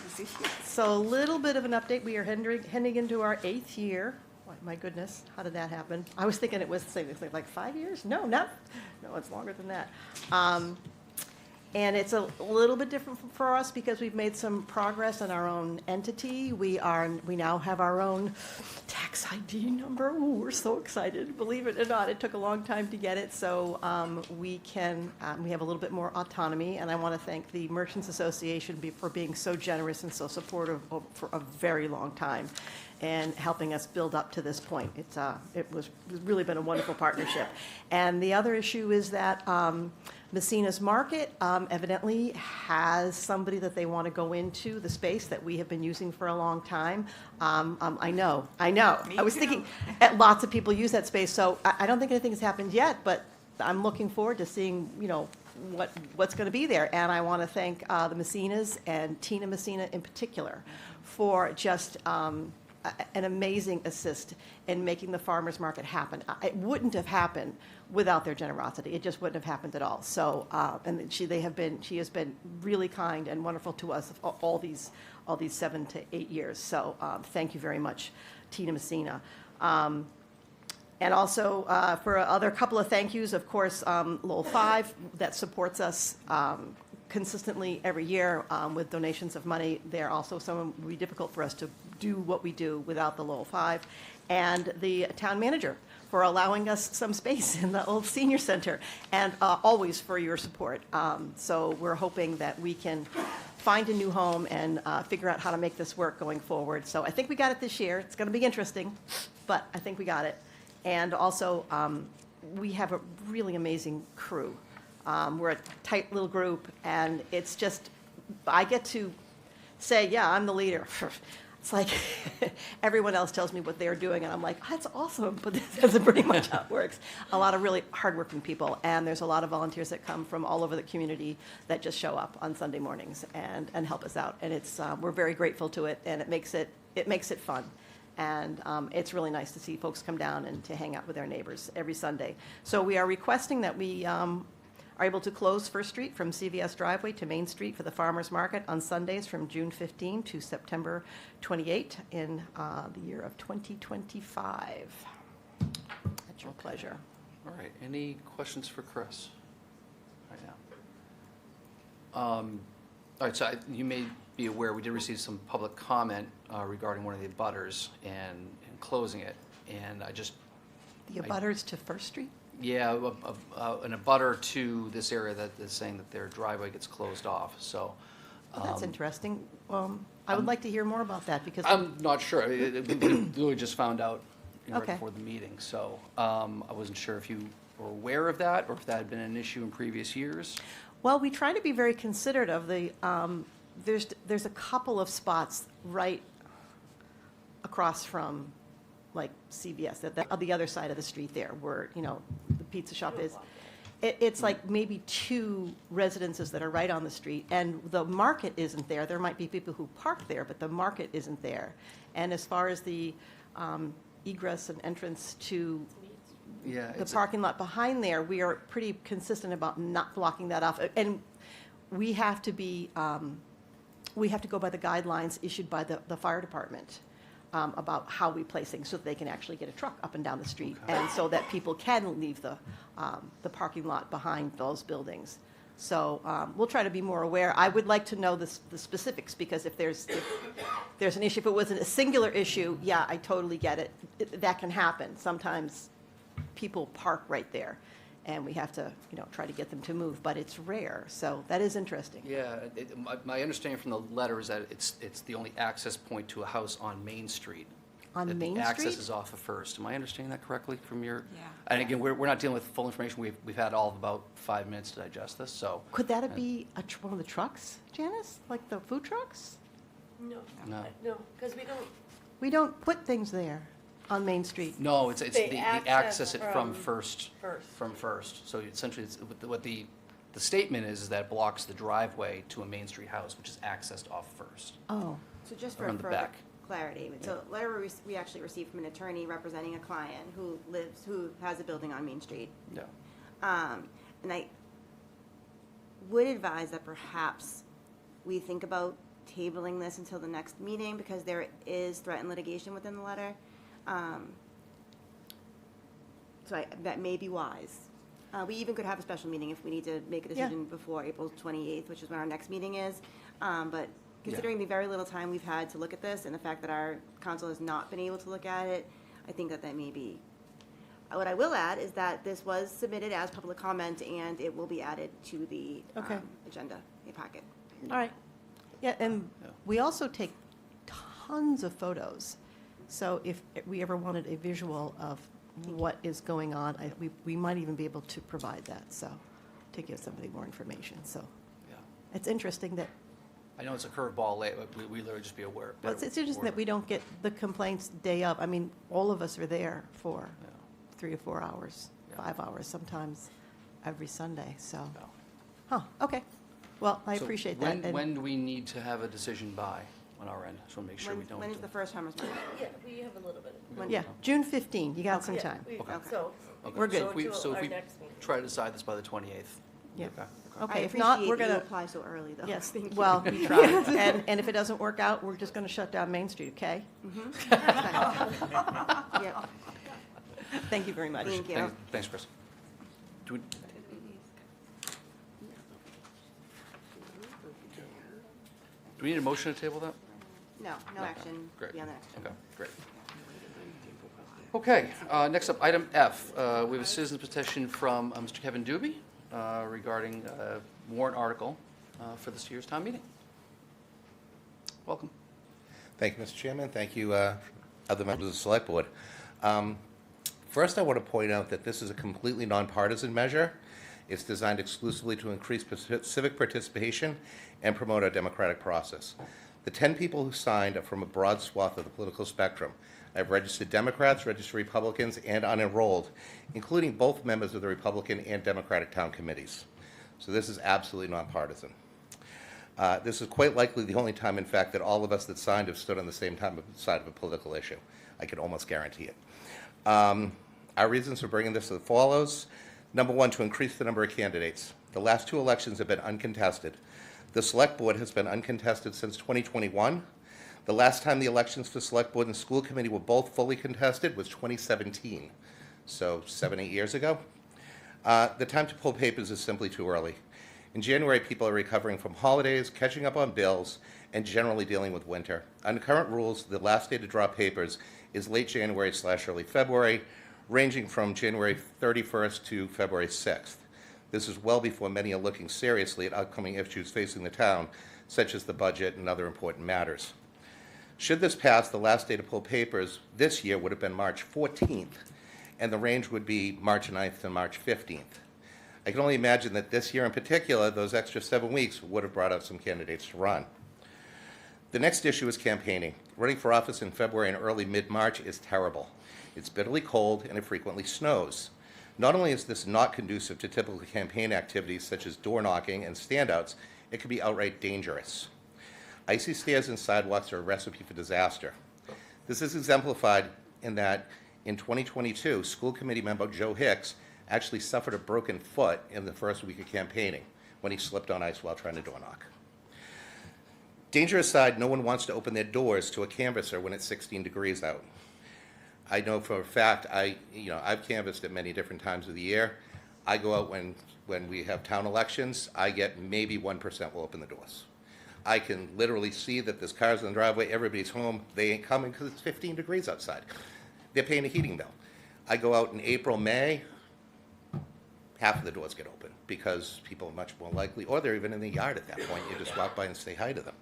So a little bit of an update. We are heading into our 8th year. My goodness, how did that happen? I was thinking it was like 5 years. No, it's longer than that. And it's a little bit different for us because we've made some progress in our own entity. We now have our own tax ID number. Ooh, we're so excited. Believe it or not, it took a long time to get it. So we have a little bit more autonomy. And I want to thank the Merchants Association for being so generous and so supportive for a very long time and helping us build up to this point. It's really been a wonderful partnership. And the other issue is that Messina's Market evidently has somebody that they want to go into the space that we have been using for a long time. I know. I was thinking lots of people use that space, so I don't think anything has happened yet, but I'm looking forward to seeing, what's going to be there. And I want to thank the Messinas and Tina Messina in particular for just an amazing assist in making the farmers market happen. It wouldn't have happened without their generosity. It just wouldn't have happened at all. So, and she has been really kind and wonderful to us all these 7 to 8 years. So, thank you very much, Tina Messina. And also for other couple of thank yous, of course, Lowell 5 that supports us consistently every year with donations of money. They're also some would be difficult for us to do what we do without the Lowell 5, and the town manager for allowing us some space in the old senior center, and always for your support. So we're hoping that we can find a new home and figure out how to make this work going forward. So I think we got it this year. It's going to be interesting, but I think we got it. And also, we have a really amazing crew. We're a tight little group, and it's just, I get to say, yeah, I'm the leader. It's like everyone else tells me what they're doing, and I'm like, oh, that's awesome, but that's pretty much how it works. A lot of really hardworking people, and there's a lot of volunteers that come from all over the community that just show up on Sunday mornings and help us out. And it's we're very grateful to it, and it makes it fun. And it's really nice to see folks come down and to hang out with their neighbors every Sunday. So we are requesting that we are able to close First Street from CVS Driveway to Main Street for the farmers market on Sundays from June 15 to September 28 in the year of 2025. At your pleasure. All right. Any questions for Chris right now? All right. So you may be aware we did receive some public comment regarding one of the abutters and closing it. And The abutters to First Street? Yeah, an abutter to this area that is saying that their driveway gets closed off, so. Well, that's interesting. I would like to hear more about that because. I'm not sure. We literally just found out right Okay. before the meeting, so I wasn't sure if you were aware of that or if that had been an issue in previous years. Well, we try to be very considerate of the, there's a couple of spots right across from, like CVS, on the other side of the street there, where, the pizza shop is. It's like maybe 2 residences that are right on the street, and the market isn't there. There might be people who park there, but the market isn't there. And as far as the egress and entrance to Yeah. the parking lot behind there, we are pretty consistent about not blocking that off. And we have to be, we have to go by the guidelines issued by the fire department about how we place things so that they can actually get a truck up and down the street. And so that people can leave the parking lot behind those buildings. So we'll try to be more aware. I would like to know the specifics, because if there's an issue, if it was a singular issue, yeah, I totally get it. That can happen. Sometimes people park right there, and we have to, try to get them to move, but it's rare. So that is interesting. Yeah, my understanding from the letter is that it's the only access point to a house on Main Street. On that Main the access Street? is off of First. Am I understanding that correctly from your? Yeah. And again, we're not dealing with full information. We've had all of about 5 minutes to digest this, so. Could that be one of the trucks, Janice? Like the food trucks? No, No. no, because we don't, We don't put things there on Main Street. No, it's They the access access it from from First. First. From First. So essentially, it's, what the statement is that it blocks the driveway to a Main Street house, which is accessed off First. Oh, So just for Around the further back. clarity, so letter we actually received from an attorney representing a client who has a building on Main Street. Yeah. And I would advise that perhaps we think about tabling this until the next meeting, because there is threatened litigation within the letter. That may be wise. We even could have a special meeting if we need to make a Yeah. decision before April 28th, which is when our next meeting is. But considering the very little time we've had to look at this, and the fact that our council has not been able to look at it, I think that may be. What I will add is that this was submitted as public comment, and it will be added to the Okay. agenda, the packet. all right. Yeah, and Yeah. we also take tons of photos. So if we ever wanted a visual of what is going on, we might even be able to provide that, so, to give somebody more information. So Yeah. it's interesting that, I know it's a curveball, but we literally just be aware. well, it's interesting that we don't get the complaints day of. I mean, all of us are there for Yeah. 3 or 4 hours, Yeah. 5 hours, sometimes every Sunday, so. Yeah. Huh, okay. Well, I So appreciate that. and- When do we need to have a decision by on our end? Just want to make sure we don't. When is the first farmer's market? yeah, we have a little bit. Yeah, June 15, you got some Yeah, time. we- Okay. So, Okay, We're good. So if we, Go so to if we our next meeting. try to decide this by the 28th. Yeah. Okay. Okay, I if not, we're appreciate you gonna, apply so early, though. yes, Thank you. well, we tried. And if it doesn't work out, we're just gonna shut down Main Street, okay? Yeah. Thank you very much. Thank you. Thanks, Chris. Do we, do we need a motion to table that? No, no action Great. beyond the next. Okay, great. Okay, next up, item F. We have a citizen petition from Mr. Kevin Doobie regarding warrant article for this year's town meeting. Welcome. Thank you, Mr. Chairman. Thank you, other members of the Select Board. First, I want to point out that this is a completely nonpartisan measure. It's designed exclusively to increase civic participation and promote our democratic process. The 10 people who signed are from a broad swath of the political spectrum. I've registered Democrats, registered Republicans, and unenrolled, including both members of the Republican and Democratic town committees. So this is absolutely nonpartisan. This is quite likely the only time, in fact, that all of us that signed have stood on the same side of a political issue. I can almost guarantee it. Our reasons for bringing this as follows. Number one, to increase the number of candidates. The last 2 elections have been uncontested. The Select Board has been uncontested since 2021. The last time the elections for Select Board and School Committee were both fully contested was 2017, so 7-8 years ago. The time to pull papers is simply too early. In January, people are recovering from holidays, catching up on bills, and generally dealing with winter. Under current rules, the last day to draw papers is late January/early February, ranging from January 31st to February 6th. This is well before many are looking seriously at upcoming issues facing the town, such as the budget and other important matters. Should this pass, the last day to pull papers this year would have been March 14th, and the range would be March 9th to March 15th. I can only imagine that this year in particular, those extra 7 weeks would have brought out some candidates to run. The next issue is campaigning. Running for office in February and early mid-March is terrible. It's bitterly cold and it frequently snows. Not only is this not conducive to typical campaign activities such as door knocking and standouts, it can be outright dangerous. Icy stairs and sidewalks are a recipe for disaster. This is exemplified in that in 2022, school committee member Joe Hicks actually suffered a broken foot in the first week of campaigning when he slipped on ice while trying to door knock. Danger aside, no one wants to open their doors to a canvasser when it's 16 degrees out. I know for a fact, I've canvassed at many different times of the year. I go out when we have town elections, I get maybe 1% will open the doors. I can literally see that there's cars in the driveway, everybody's home, they ain't coming because it's 15 degrees outside. They're paying a heating bill. I go out in April, May, half of the doors get open because people are much more likely, or they're even in the yard at that point. You just walk by and say hi to them.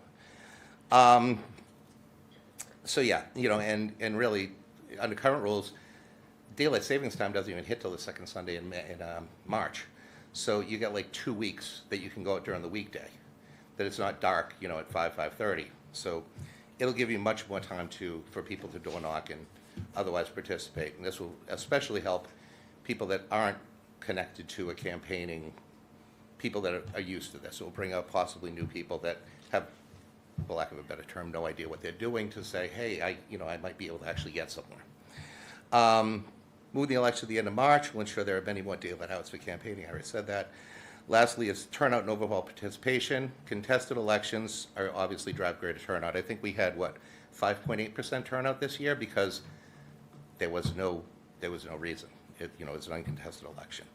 So yeah, and really, under current rules, daylight savings time doesn't even hit till the second Sunday in March. So you get like 2 weeks that you can go out during the weekday, that it's not dark, at 5:30. So it'll give you much more time for people to door knock and otherwise participate. And this will especially help people that aren't connected to a campaigning, people that are used to this. It will bring out possibly new people that have, for lack of a better term, no idea what they're doing, to say, hey, I might be able to actually get somewhere. Moving the election to the end of March will ensure there are many more daylight hours for campaigning. I already said that. Lastly is turnout and overall participation. Contested elections are obviously drive greater turnout. I think we had, 5.8% turnout this year because there was no reason. It's an uncontested election.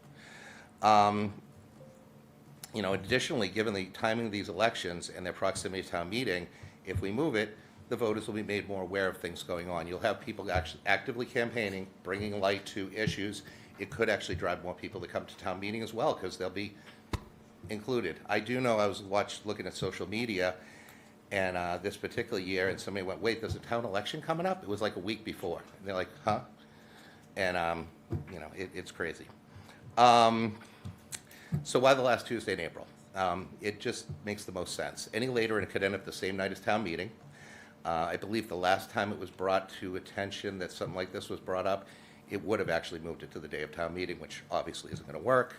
Additionally, given the timing of these elections and their proximity to town meeting, if we move it, the voters will be made more aware of things going on. You'll have people actually actively campaigning, bringing light to issues. It could actually drive more people to come to town meeting as well, because they'll be included. I do know, I was looking at social media, and this particular year, and somebody went, wait, there's a town election coming up? It was like a week before. And they're like, huh? And, it's crazy. So why the last Tuesday in April? It just makes the most sense. Any later, and it could end up the same night as town meeting. I believe the last time it was brought to attention that something like this was brought up, it would have actually moved it to the day of town meeting, which obviously isn't going to work.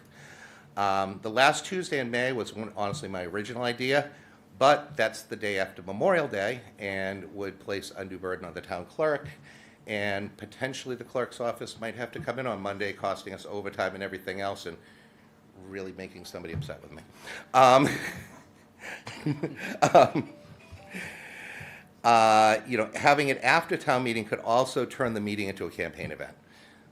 The last Tuesday in May was honestly my original idea, but that's the day after Memorial Day and would place undue burden on the town clerk, and potentially the clerk's office might have to come in on Monday, costing us overtime and everything else, and really making somebody upset with me. Having it after town meeting could also turn the meeting into a campaign event.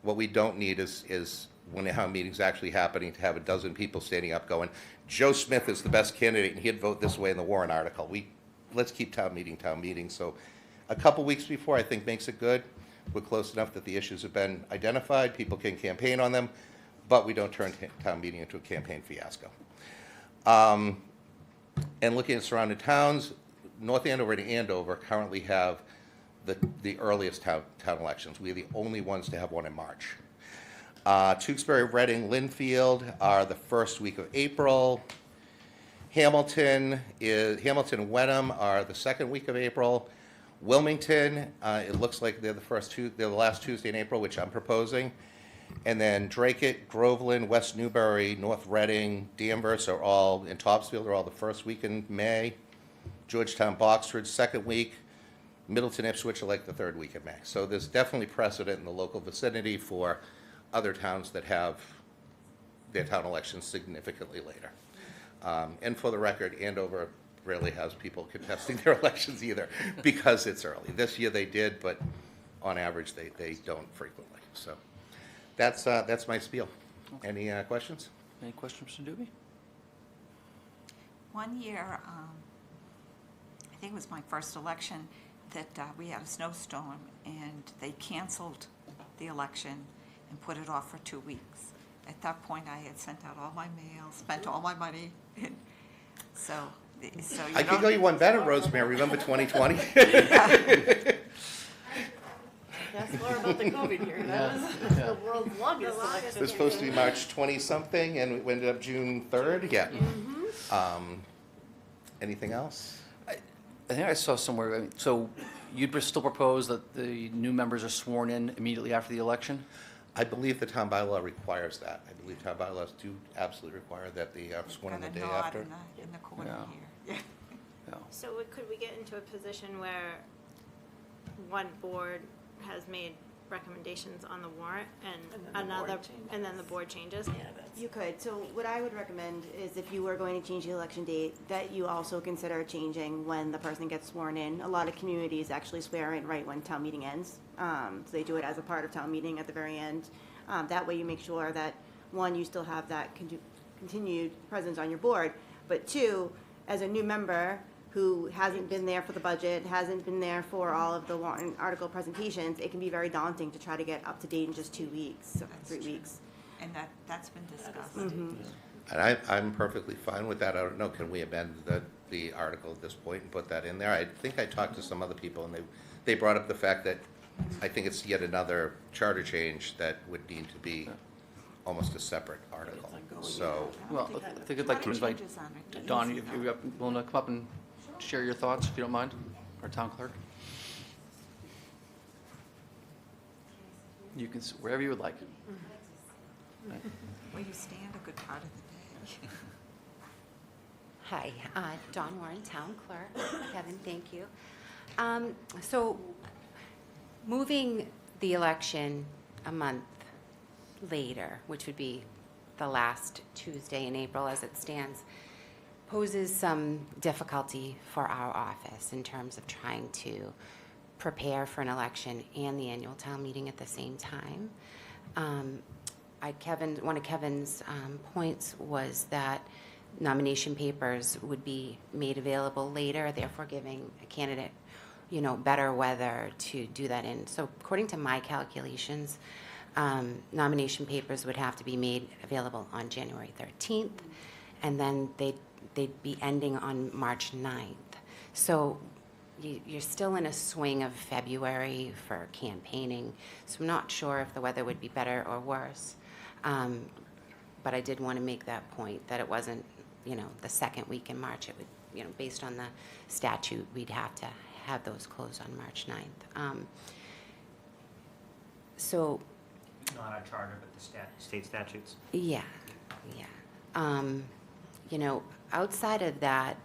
What we don't need is when the town meeting's actually happening, to have a dozen people standing up going, Joe Smith is the best candidate and he'd vote this way in the Warren article. Let's keep town meeting. So a couple weeks before, I think, makes it good. We're close enough that the issues have been identified, people can campaign on them, but we don't turn town meeting into a campaign fiasco. And looking at surrounding towns, North Andover and Andover currently have the earliest town elections. We're the only ones to have one in March. Tewksbury, Reading, Linfield are the first week of April. Hamilton and Wenham are the second week of April. Wilmington, it looks like they're the last Tuesday in April, which I'm proposing. And then Dracut, Groveland, West Newbury, North Reading, Danvers and Topsfield are all the first week in May. Georgetown, Boxford, second week. Middleton, Ipswich are like the third week of May. So there's definitely precedent in the local vicinity for other towns that have their town elections significantly later. And for the record, Andover rarely has people contesting their elections either, because it's early. This year they did, but on average they don't frequently. So that's my spiel. Okay. Any questions? Any questions, Mr. Doobie? One year, I think it was my first election, that we had a snowstorm and they canceled the election and put it off for 2 weeks. At that point, I had sent out all my mail, spent all my money. So I can go you one better, Rosemary. Remember 2020? That's more about the COVID year. That was the world's longest election. It was supposed to be March 20-something, and we ended up June 3rd. Yeah. Anything else? I think I saw somewhere, so you'd still propose that the new members are sworn in immediately after the election? I believe the town bylaw requires that. I believe town bylaws do absolutely require that they are sworn in the day after. In the corner Yeah. here. Yeah. So could we get into a position where one board has made recommendations on the warrant and And then the board another, changes. and then the board changes? You could. So what I would recommend is if you were going to change the election date, that you also consider changing when the person gets sworn in. A lot of communities actually swear in right when town meeting ends. So they do it as a part of town meeting at the very end. That way you make sure that, one, you still have that continued presence on your board, but two, as a new member who hasn't been there for the budget, hasn't been there for all of the warrant article presentations, it can be very daunting to try to get up to date in just 2 weeks, 3 weeks. And that's been discussed. And I'm perfectly fine with that. I don't know, can we amend the article at this point and put that in there? I think I talked to some other people, and they brought up the fact that I think it's yet another charter change that would need to be almost a separate article. So, Well, I think I'd like to invite Changes on it. Dawn, if you're willing to come up and share your thoughts, if you don't mind, our town clerk. You can, wherever you would like. Where you stand a good part of the day. Hi, Dawn Warren, Town Clerk. Kevin, thank you. So, moving the election a month later, which would be the last Tuesday in April as it stands, poses some difficulty for our office in terms of trying to prepare for an election and the annual town meeting at the same time. One of Kevin's points was that nomination papers would be made available later, therefore giving a candidate, better weather to do that in. So according to my calculations, nomination papers would have to be made available on January 13th, and then they'd be ending on March 9th. So you're still in a swing of February for campaigning, so I'm not sure if the weather would be better or worse. But I did want to make that point, that it wasn't, the second week in March. It would, based on the statute, we'd have to have those closed on March 9th. So, Not our charter, but the state statutes. yeah. Outside of that,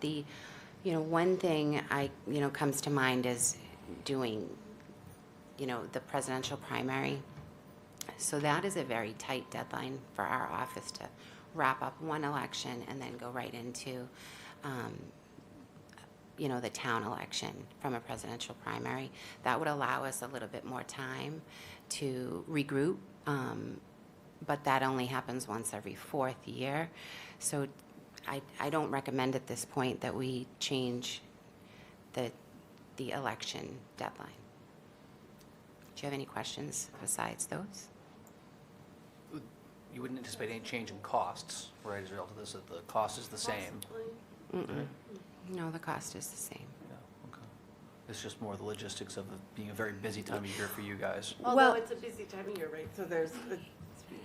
one thing comes to mind is doing, the presidential primary. So that is a very tight deadline for our office to wrap up one election and then go right into, the town election from a presidential primary. That would allow us a little bit more time to regroup, but that only happens once every 4th year. So I don't recommend at this point that we change the election deadline. Do you have any questions besides those? You wouldn't anticipate any change in costs, right, as a result of this, that the cost is the same? Mm-mm. No, the cost is the same. Yeah, okay. It's just more the logistics of it being a very busy time of year for you guys. Although Well- it's a busy time of year, right, so there's the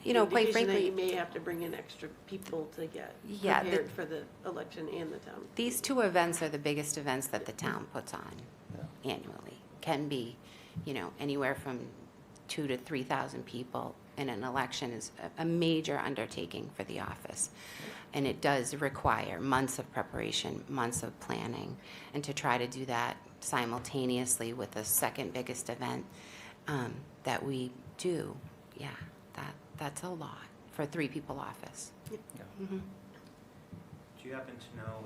Quite indication that frankly, you may have to bring in extra people to get Yeah, prepared for the election and the town. these two events are the biggest events that the town puts on annually. Can be, anywhere from 2,000 to 3,000 people, and an election is a major undertaking for the office. And it does require months of preparation, months of planning, and to try to do that simultaneously with the second biggest event that we do, that's a lot for a 3-people office. Mhm. Do you happen to know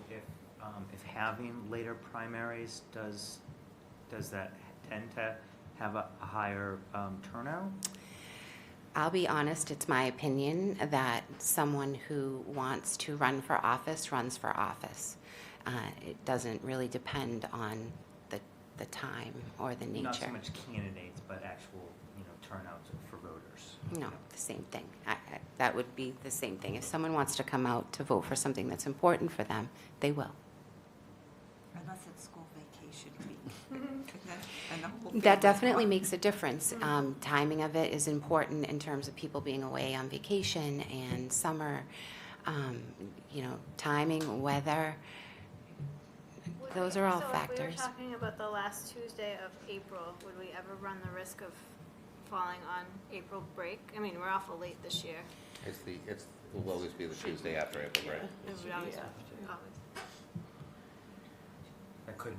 if having later primaries, does that tend to have a higher turnout? I'll be honest, it's my opinion that someone who wants to run for office runs for office. It doesn't really depend on the time or the nature. Not so much candidates, but actual, turnouts for voters. No, the same thing. That would be the same thing. If someone wants to come out to vote for something that's important for them, they will. Unless it's school vacation week. And the whole That family's definitely gone. makes a difference. Timing of it is important in terms of people being away on vacation and summer. Timing, weather, those are all So if we were factors. talking about the last Tuesday of April, would we ever run the risk of falling on April break? I mean, we're awful late this year. it will always be the Tuesday after April break. It would always, I couldn't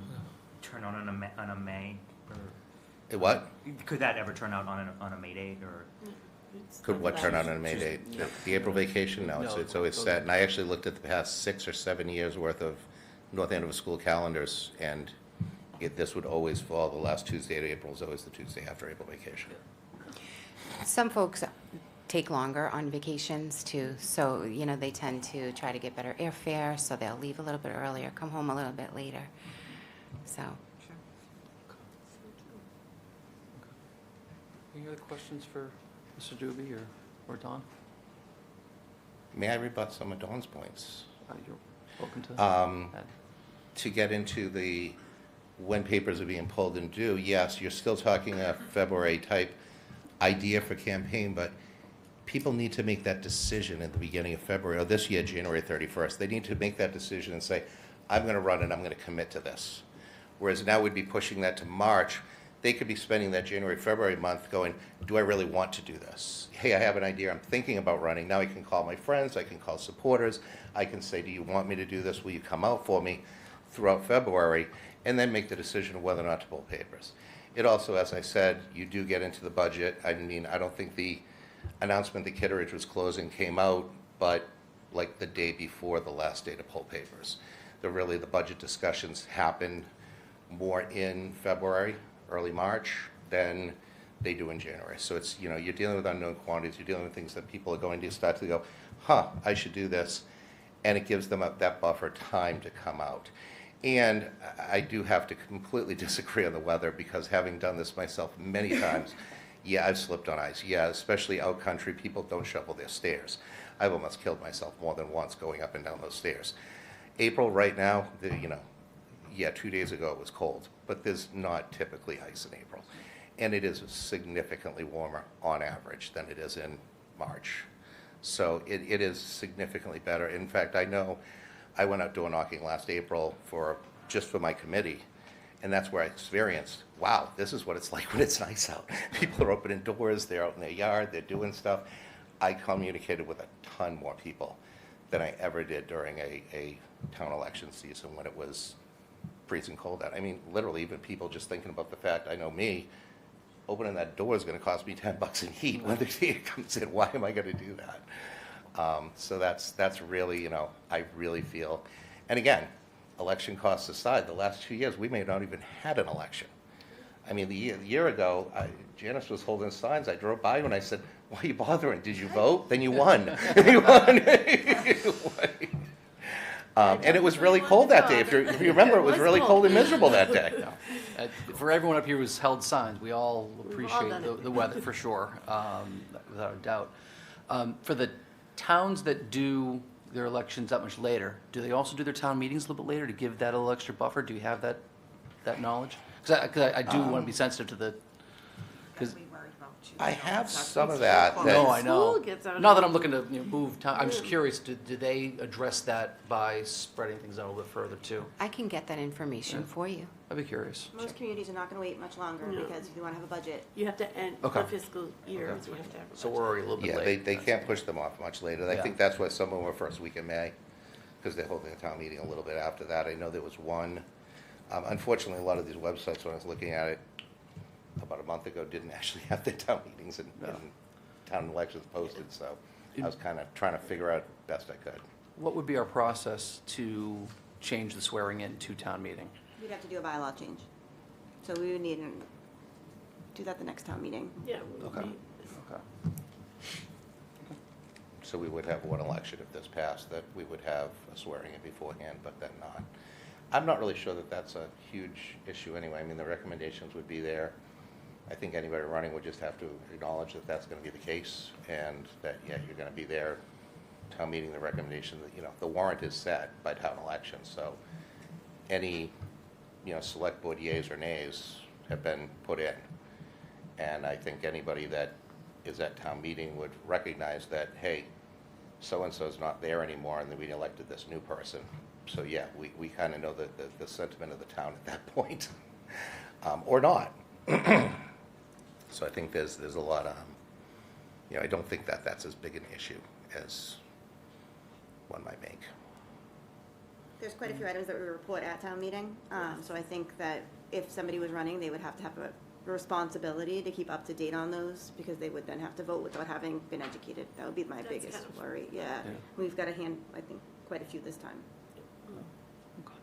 turn on a May, or What? Could that ever turn out on a May date, or? Could what turn out on a May date? The April vacation? No, it's always set. And I actually looked at the past 6 or 7 years' worth of North Andover school calendars, and this would always fall, the last Tuesday of April is always the Tuesday after April vacation. Some folks take longer on vacations too, so, you know, they tend to try to get better airfare, so they'll leave a little bit earlier, come home a little bit later. So, Any other questions for Mr. Doobie or Don? May I rebut some of Dawn's points? You're welcome to. To get into the when papers are being pulled and due, yes, you're still talking a February type idea for campaign, but people need to make that decision at the beginning of February, or this year, January 31st. They need to make that decision and say, I'm going to run and I'm going to commit to this. Whereas now we'd be pushing that to March. They could be spending that January, February month going, do I really want to do this? Hey, I have an idea, I'm thinking about running. Now I can call my friends, I can call supporters, I can say, do you want me to do this? Will you come out for me throughout February? And then make the decision of whether or not to pull papers. It also, as I said, you do get into the budget. I mean, I don't think the announcement that Kitteridge was closing came out, but like the day before the last day to pull papers. The budget discussions happened more in February, early March, than they do in January. So it's, you know, you're dealing with unknown quantities, you're dealing with things that people are going to start to go, I should do this, and it gives them that buffer time to come out. And I do have to completely disagree on the weather, because having done this myself many times, yeah, I've slipped on ice. Yeah, especially out country, people don't shovel their stairs. I've almost killed myself more than once going up and down those stairs. April right now, 2 days ago it was cold, but there's not typically ice in April. And it is significantly warmer on average than it is in March. So it is significantly better. In fact, I know I went out door knocking last April just for my committee, and that's where I experienced, wow, this is what it's like when it's nice out. People are opening doors, they're out in their yard, they're doing stuff. I communicated with a ton more people than I ever did during a town election season when it was freezing cold out. I mean, literally, even people just thinking about the fact, I know me, opening that door is going to cost me $10 in heat when the heat comes in. Why am I going to do that? So that's really, I really feel, and again, election costs aside, the last 2 years, we may not even had an election. I mean, the year ago, Janice was holding signs. I drove by and I said, why are you bothering? Did you vote? Then you won. You won. And it was really cold that day. If you remember, it was really cold and miserable that day. For everyone up here who's held signs, we all appreciate the weather for sure, without a doubt. For the towns that do their elections that much later, do they also do their town meetings a little bit later to give that a little extra buffer? Do you have that knowledge? Because I do want to be sensitive to the, because I have some of that. no, I know. School gets out Not that of- I'm looking to move town. I'm just curious. Do they address that by spreading things out a little bit further too? I can get that information for you. I'd be curious. Most communities are not going to wait much longer No. because if you want to have a budget. You have to end Okay. the fiscal year, Okay. is when you have to have a So budget. we're already a little bit Yeah, late. they can't push them off much later. I Yeah. think that's why some of them were first week in May, because they're holding a town meeting a little bit after that. I know there was one, unfortunately, a lot of these websites, when I was looking at it about a month ago, didn't actually have their town meetings and town elections posted, so I was kind of trying to figure out best I could. What would be our process to change the swearing in to town meeting? We'd have to do a bylaw change. So we would need to do that the next town meeting. Yeah. Okay. Okay. So we would have one election if this passed, that we would have a swearing in beforehand, but then not. I'm not really sure that that's a huge issue anyway. I mean, the recommendations would be there. I think anybody running would just have to acknowledge that that's going to be the case, and that, yeah, you're going to be there, town meeting, the recommendation that, the warrant is set by town election, so any, select board yeas or nays have been put in. And I think anybody that is at town meeting would recognize that, hey, so-and-so's not there anymore, and then we elected this new person. So, yeah, we kind of know the sentiment of the town at that point, or not. So I think there's a lot of, I don't think that's as big an issue as one might make. There's quite a few items that we report at town meeting. So I think that if somebody was running, they would have to have responsibility to keep up to date on those, because they would then have to vote without having been educated. That would be my biggest kind of- worry, yeah. We've got I think, quite a few this time. Okay.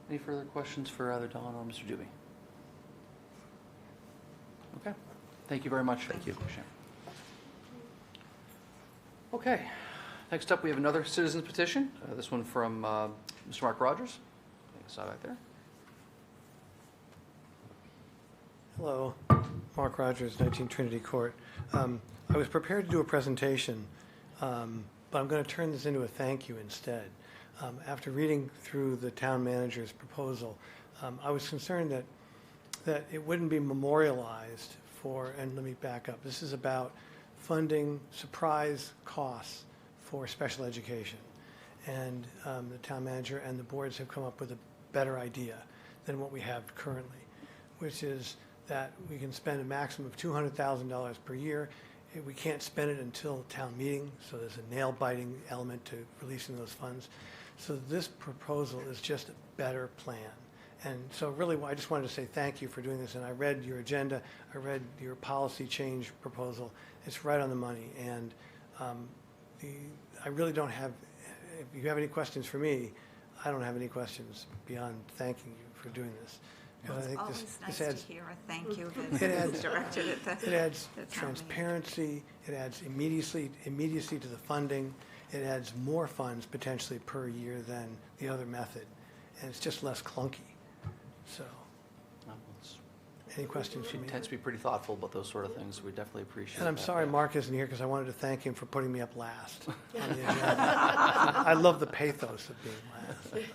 Any further questions for either Don or Mr. Dubey? Okay, thank you very much. Thank you. Okay, next up, we have another citizen's petition, this one from Mr. Mark Rogers. I saw that there. Hello, Mark Rogers, 19 Trinity Court. I was prepared to do a presentation, but I'm going to turn this into a thank you instead. After reading through the town manager's proposal, I was concerned that it wouldn't be memorialized for, and let me back up, this is about funding surprise costs for special education. And the town manager and the boards have come up with a better idea than what we have currently, which is that we can spend a maximum of $200,000 per year. We can't spend it until town meeting, so there's a nail-biting element to releasing those funds. So this proposal is just a better plan. And so really, I just wanted to say thank you for doing this. And I read your agenda, I read your policy change proposal. It's right on the money. And I really don't have, if you have any questions for me, I don't have any questions beyond thanking you for doing this. Because I think Always nice this adds, to hear a thank you it adds, that's directed at the. it adds the town meeting. transparency, it adds immediacy to the funding, it adds more funds potentially per year than the other method, and it's just less clunky. So, any questions for me? Tends to be pretty thoughtful about those sort of things. We definitely appreciate And I'm that. sorry Mark isn't here because I wanted to thank him for putting me up last on the agenda. I love the pathos of being last.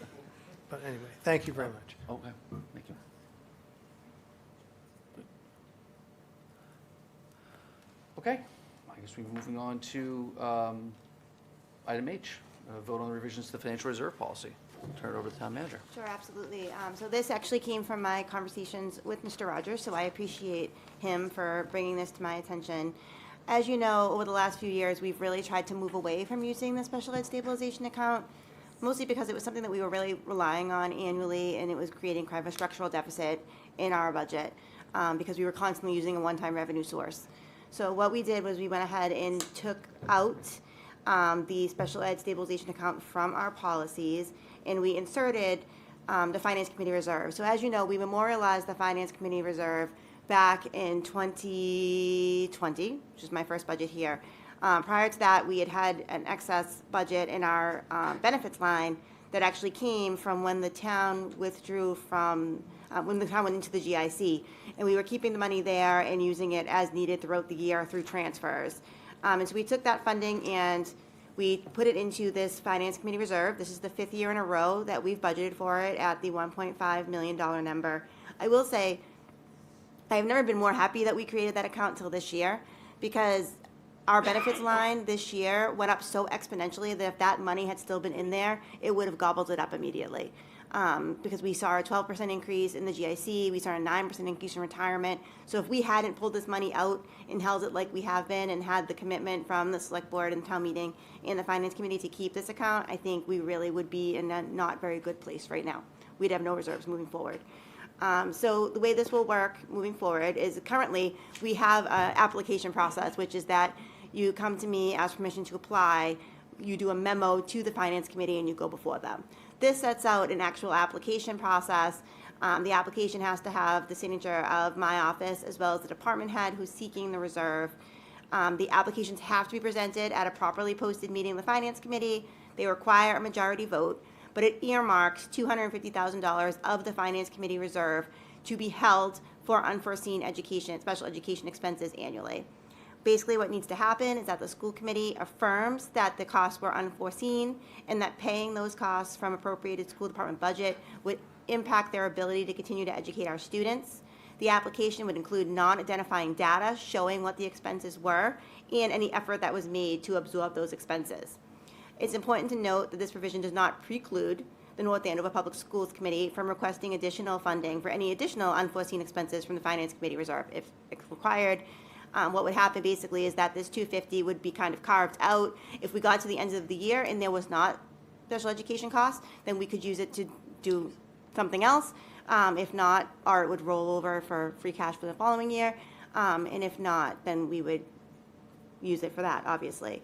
But anyway, thank you very much. Okay, thank you. Okay, I guess we're moving on to item H, vote on the revisions to the financial reserve policy. Turn it over to the town manager. Sure, absolutely. So this actually came from my conversations with Mr. Rogers, so I appreciate him for bringing this to my attention. As you know, over the last few years, we've really tried to move away from using the special ed stabilization account, mostly because it was something that we were really relying on annually, and it was creating kind of a structural deficit in our budget, because we were constantly using a one-time revenue source. So what we did was we went ahead and took out the special ed stabilization account from our policies, and we inserted the Finance Committee Reserve. So as you know, we memorialized the Finance Committee Reserve back in 2020, which is my first budget here. Prior to that, we had an excess budget in our benefits line that actually came from when the town withdrew from, when the town went into the GIC. And we were keeping the money there and using it as needed throughout the year through transfers. And so we took that funding and we put it into this Finance Committee Reserve. This is the 5th year in a row that we've budgeted for it at the $1.5 million number. I will say, I've never been more happy that we created that account till this year, because our benefits line this year went up so exponentially that if that money had still been in there, it would have gobbled it up immediately. Because we saw a 12% increase in the GIC, we saw a 9% increase in retirement. So if we hadn't pulled this money out and held it like we have been and had the commitment from the select board and town meeting and the finance committee to keep this account, I think we really would be in a not very good place right now. We'd have no reserves moving forward. So the way this will work moving forward is currently we have an application process, which is that you come to me, ask permission to apply, you do a memo to the finance committee, and you go before them. This sets out an actual application process. The application has to have the signature of my office as well as the department head who's seeking the reserve. The applications have to be presented at a properly posted meeting of the finance committee. They require a majority vote, but it earmarks $250,000 of the finance committee reserve to be held for unforeseen education, special education expenses annually. Basically, what needs to happen is that the school committee affirms that the costs were unforeseen and that paying those costs from appropriated school department budget would impact their ability to continue to educate our students. The application would include non-identifying data showing what the expenses were and any effort that was made to absorb those expenses. It's important to note that this provision does not preclude the North Andover Public Schools Committee from requesting additional funding for any additional unforeseen expenses from the Finance Committee Reserve if required. What would happen basically is that this $250,000 would be kind of carved out. If we got to the end of the year and there was not special education costs, then we could use it to do something else. If not, or it would roll over for free cash for the following year. And if not, then we would use it for that, obviously.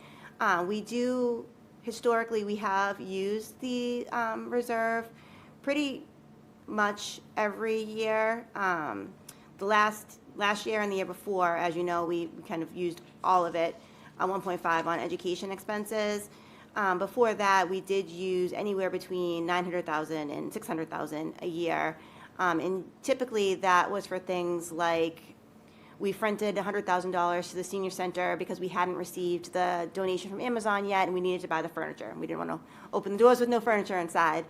Historically, we have used the reserve pretty much every year. The last year and the year before, as you know, we kind of used all of it, 1.5 on education expenses. Before that, we did use anywhere between $900,000 and $600,000 a year. And typically, that was for things like we fronted $100,000 to the senior center because we hadn't received the donation from Amazon yet, and we needed to buy the furniture. We didn't want to open the doors with no furniture inside.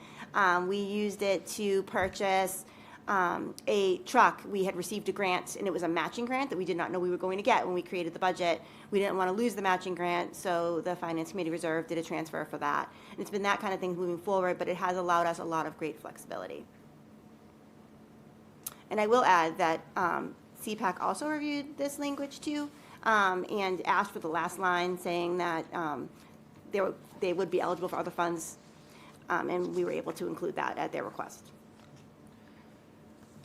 We used it to purchase a truck. We had received a grant, and it was a matching grant that we did not know we were going to get when we created the budget. We didn't want to lose the matching grant, so the Finance Committee Reserve did a transfer for that. And it's been that kind of thing moving forward, but it has allowed us a lot of great flexibility. And I will add that CPAC also reviewed this language too, and asked for the last line saying that they would be eligible for other funds, and we were able to include that at their request.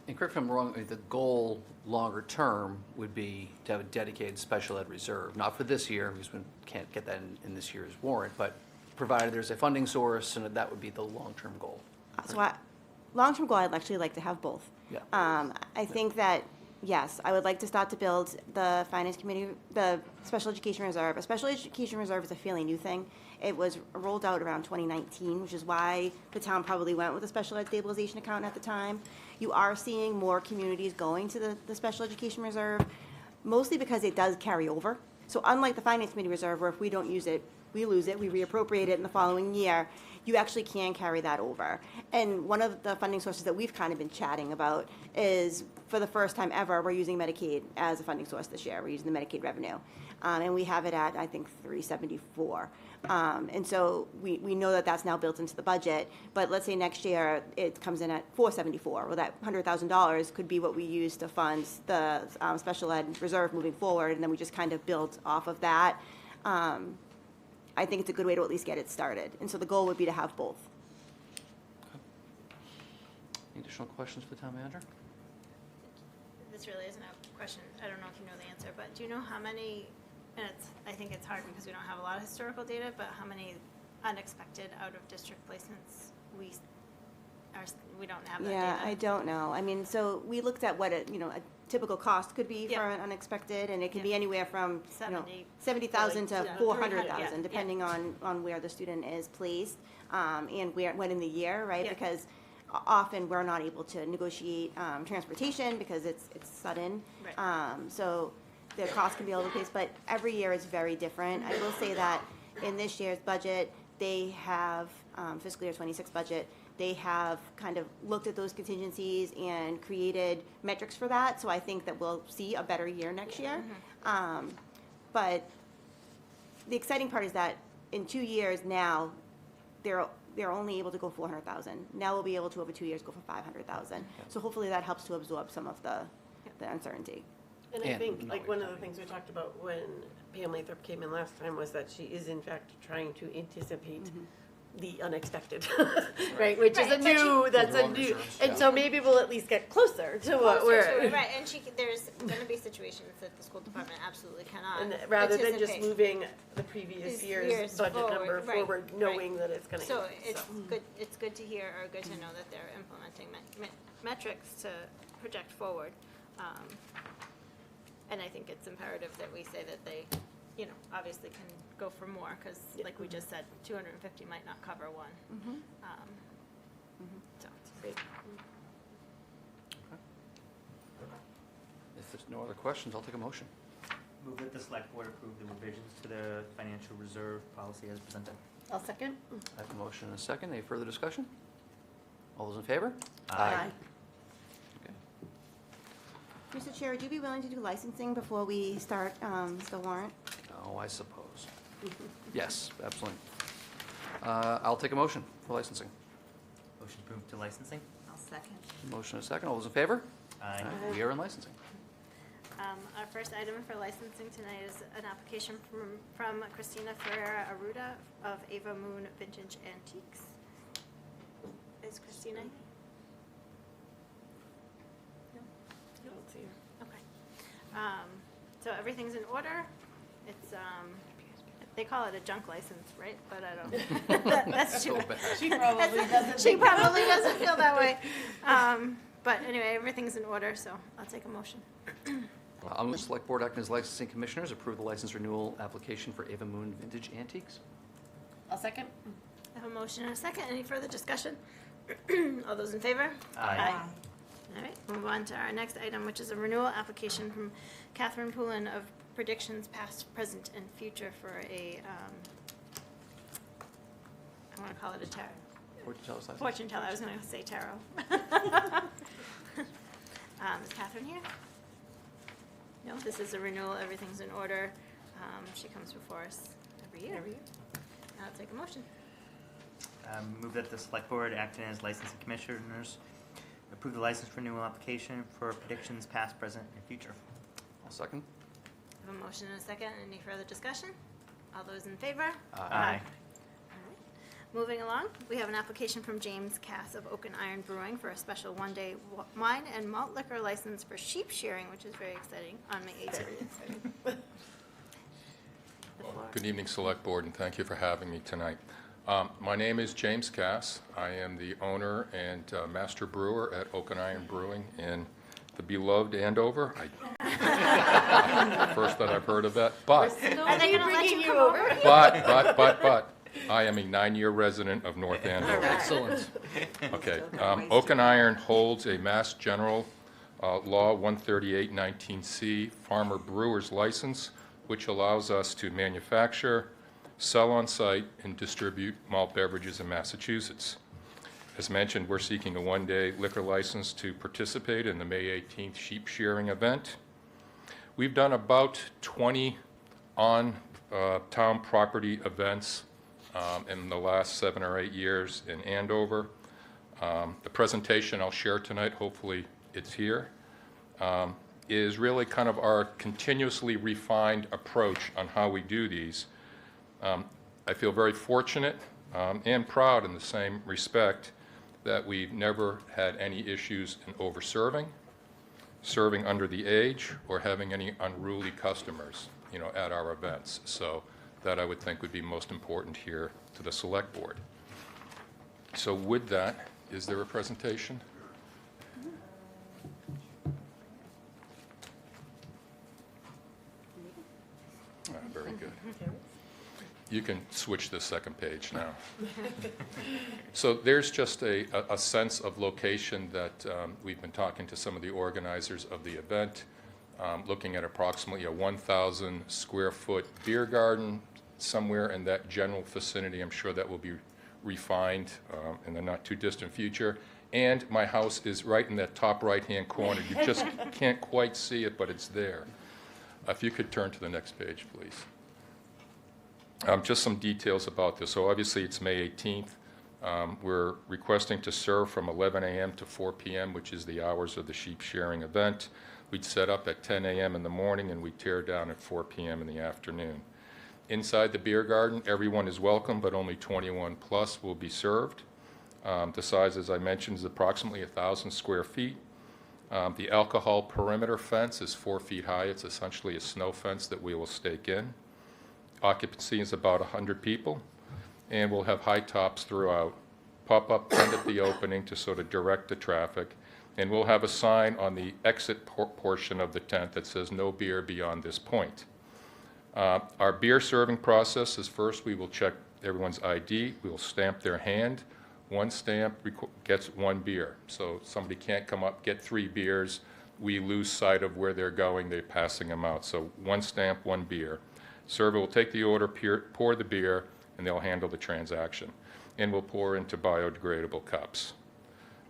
And correct me if I'm wrong, the goal longer term would be to have a dedicated special ed reserve, not for this year, because we can't get that in this year's warrant, but provided there's a funding source, and that would be the long-term goal. Long-term goal, I'd actually like to have both. Yeah. I think that, yes, I would like to start to build the Finance Committee, the Special Education Reserve. A Special Education Reserve is a fairly new thing. It was rolled out around 2019, which is why the town probably went with a Special Ed Stabilization Account at the time. You are seeing more communities going to the Special Education Reserve, mostly because it does carry over. So unlike the Finance Committee Reserve, where if we don't use it, we lose it, we reappropriate it in the following year, you actually can carry that over. And one of the funding sources that we've kind of been chatting about is, for the first time ever, we're using Medicaid as a funding source this year. We're using the Medicaid revenue. And we have it at, I think, 374. And so we know that that's now built into the budget. But let's say next year it comes in at 474. Well, that $100,000 could be what we use to fund the special ed reserve moving forward, and then we just kind of build off of that. I think it's a good way to at least get it started. And so the goal would be to have both. Any additional questions for the town manager? This really isn't a question, I don't know if you know the answer, but do you know how many, and I think it's hard because we don't have a lot of historical data, but how many unexpected out-of-district placements we don't have that data? Yeah, I don't know. I mean, so we looked at what a typical cost could be for an unexpected, and it can be anywhere from 70,000 to 400,000, depending on where the student is placed and when in the year, right? Because often we're not able to negotiate transportation because it's sudden. Right. So the cost can be all over the place, but every year is very different. I will say that in this year's budget, they have fiscal year 26 budget. They have kind of looked at those contingencies and created metrics for that. So I think that we'll see a better year next year. But the exciting part is that in 2 years now, they're only able to go 400,000. Now we'll be able to, over 2 years, go for 500,000. So hopefully that helps to absorb some of the uncertainty. And I think, like, one of the things we talked about when Pam Lathrop came in last time was that she is in fact trying to anticipate the unexpected, right? Which is a new, and so maybe we'll at least get closer to what we're. Right, and there's going to be situations that the school department absolutely cannot And rather than just anticipate. moving the previous year's budget number forward, knowing that it's going to. So it's good. It's good to hear, or good to know that they're implementing metrics to project forward. And I think it's imperative that we say that they, obviously can go for more, because like we just said, 250 might not cover one. So it's great. If there's no other questions, I'll take a motion. Move that the select board approve the revisions to the financial reserve policy as presented. I'll second. I have a motion and a second. Any further discussion? All those in favor? Aye. Okay. Mr. Chair, would you be willing to do licensing before we start the warrant? Oh, I suppose. Yes, absolutely. I'll take a motion for licensing. Motion approved to licensing. I'll second. Motion and a second. All those in favor? Aye. We are in licensing. Our first item for licensing tonight is an application from Christina Ferreira Arruda of Ava Moon Vintage Antiques. Is Christina? So everything's in order. It's, they call it a junk license, right? But I don't, that's too So bad. bad. She probably doesn't. She probably doesn't feel that way. But anyway, everything's in order, so I'll take a motion. I'll move Select Board acting as licensing commissioners, approve the license renewal application for Ava Moon Vintage Antiques. I'll second. I have a motion and a second. Any further discussion? All those in favor? Aye. All right, move on to our next item, which is a renewal application from Catherine Poulin of Predictions Past, Present, and Future for a, I want to call it a tarot. Fortune teller's license. Fortune teller, I was going to say tarot. Is Catherine here? No, this is a renewal, everything's in order. She comes before us every year. I'll take a motion. Move that the select board, acting as licensing commissioners, approve the license renewal application for Predictions Past, Present, and Future. I'll second. I have a motion and a second. Any further discussion? All those in favor? Aye. Moving along, we have an application from James Cass of Oak and Iron Brewing for a special one-day wine and malt liquor license for sheep shearing, which is very exciting, on May 18th. Good evening, Select Board, and thank you for having me tonight. My name is James Cass. I am the owner and master brewer at Oak and Iron Brewing in the beloved Andover. First that I've heard of that, but Are they going to let you come over? but I am a 9-year resident of North Andover. Excellent. Okay, Oak and Iron holds a Mass General Law 138-19C farmer brewer's license, which allows us to manufacture, sell on site, and distribute malt beverages in Massachusetts. As mentioned, we're seeking a one-day liquor license to participate in the May 18th sheep shearing event. We've done about 20 on-town property events in the last 7 or 8 years in Andover. The presentation I'll share tonight, hopefully it's here, is really kind of our continuously refined approach on how we do these. I feel very fortunate and proud in the same respect that we've never had any issues in over-serving, serving under the age, or having any unruly customers, at our events. So that I would think would be most important here to the Select Board. So with that, is there a presentation? Very good. You can switch the second page now. So there's just a sense of location that we've been talking to some of the organizers of the event, looking at approximately a 1,000 square foot beer garden somewhere in that general vicinity. I'm sure that will be refined in the not too distant future. And my house is right in that top right-hand corner. You just can't quite see it, but it's there. If you could turn to the next page, please. Just some details about this. So obviously it's May 18th. We're requesting to serve from 11 a.m. to 4 p.m., which is the hours of the sheep shearing event. We'd set up at 10 a.m. in the morning and we'd tear down at 4 p.m. in the afternoon. Inside the beer garden, everyone is welcome, but only 21 plus will be served. The size, as I mentioned, is approximately 1,000 square feet. The alcohol perimeter fence is 4 feet high. It's essentially a snow fence that we will stake in. Occupancy is about 100 people, and we'll have high tops throughout. Pop-up tent at the opening to sort of direct the traffic, and we'll have a sign on the exit portion of the tent that says no beer beyond this point. Our beer serving process is first we will check everyone's ID. We will stamp their hand. One stamp gets one beer. So somebody can't come up, get 3 beers. We lose sight of where they're going. They're passing them out. So one stamp, one beer. Server will take the order, pour the beer, and they'll handle the transaction. And we'll pour into biodegradable cups.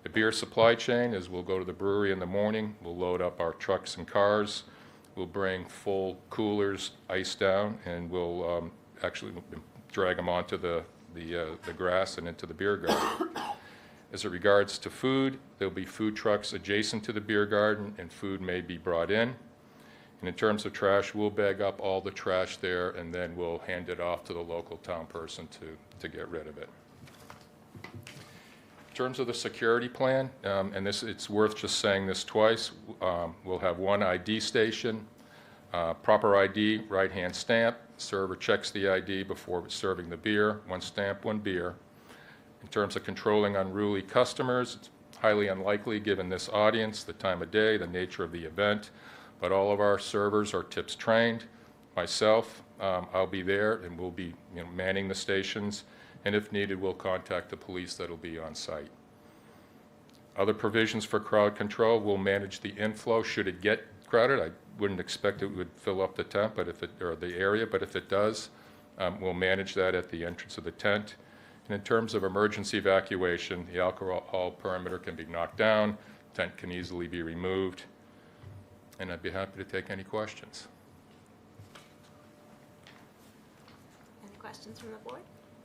The beer supply chain is we'll go to the brewery in the morning. We'll load up our trucks and cars. We'll bring full coolers, ice down, and we'll actually drag them onto the grass and into the beer garden. As it regards to food, there'll be food trucks adjacent to the beer garden, and food may be brought in. And in terms of trash, we'll bag up all the trash there, and then we'll hand it off to the local town person to get rid of it. In terms of the security plan, and it's worth just saying this twice, we'll have one ID station, proper ID, right-hand stamp, server checks the ID before serving the beer, one stamp, one beer. In terms of controlling unruly customers, it's highly unlikely given this audience, the time of day, the nature of the event, but all of our servers are tips trained. Myself, I'll be there and we'll be manning the stations, and if needed, we'll contact the police that'll be on site. Other provisions for crowd control, we'll manage the inflow should it get crowded. I wouldn't expect it would fill up the tent, but or the area, but if it does, we'll manage that at the entrance of the tent. And in terms of emergency evacuation, the alcohol perimeter can be knocked down, tent can easily be removed, and I'd be happy to take any questions. Any questions from the board?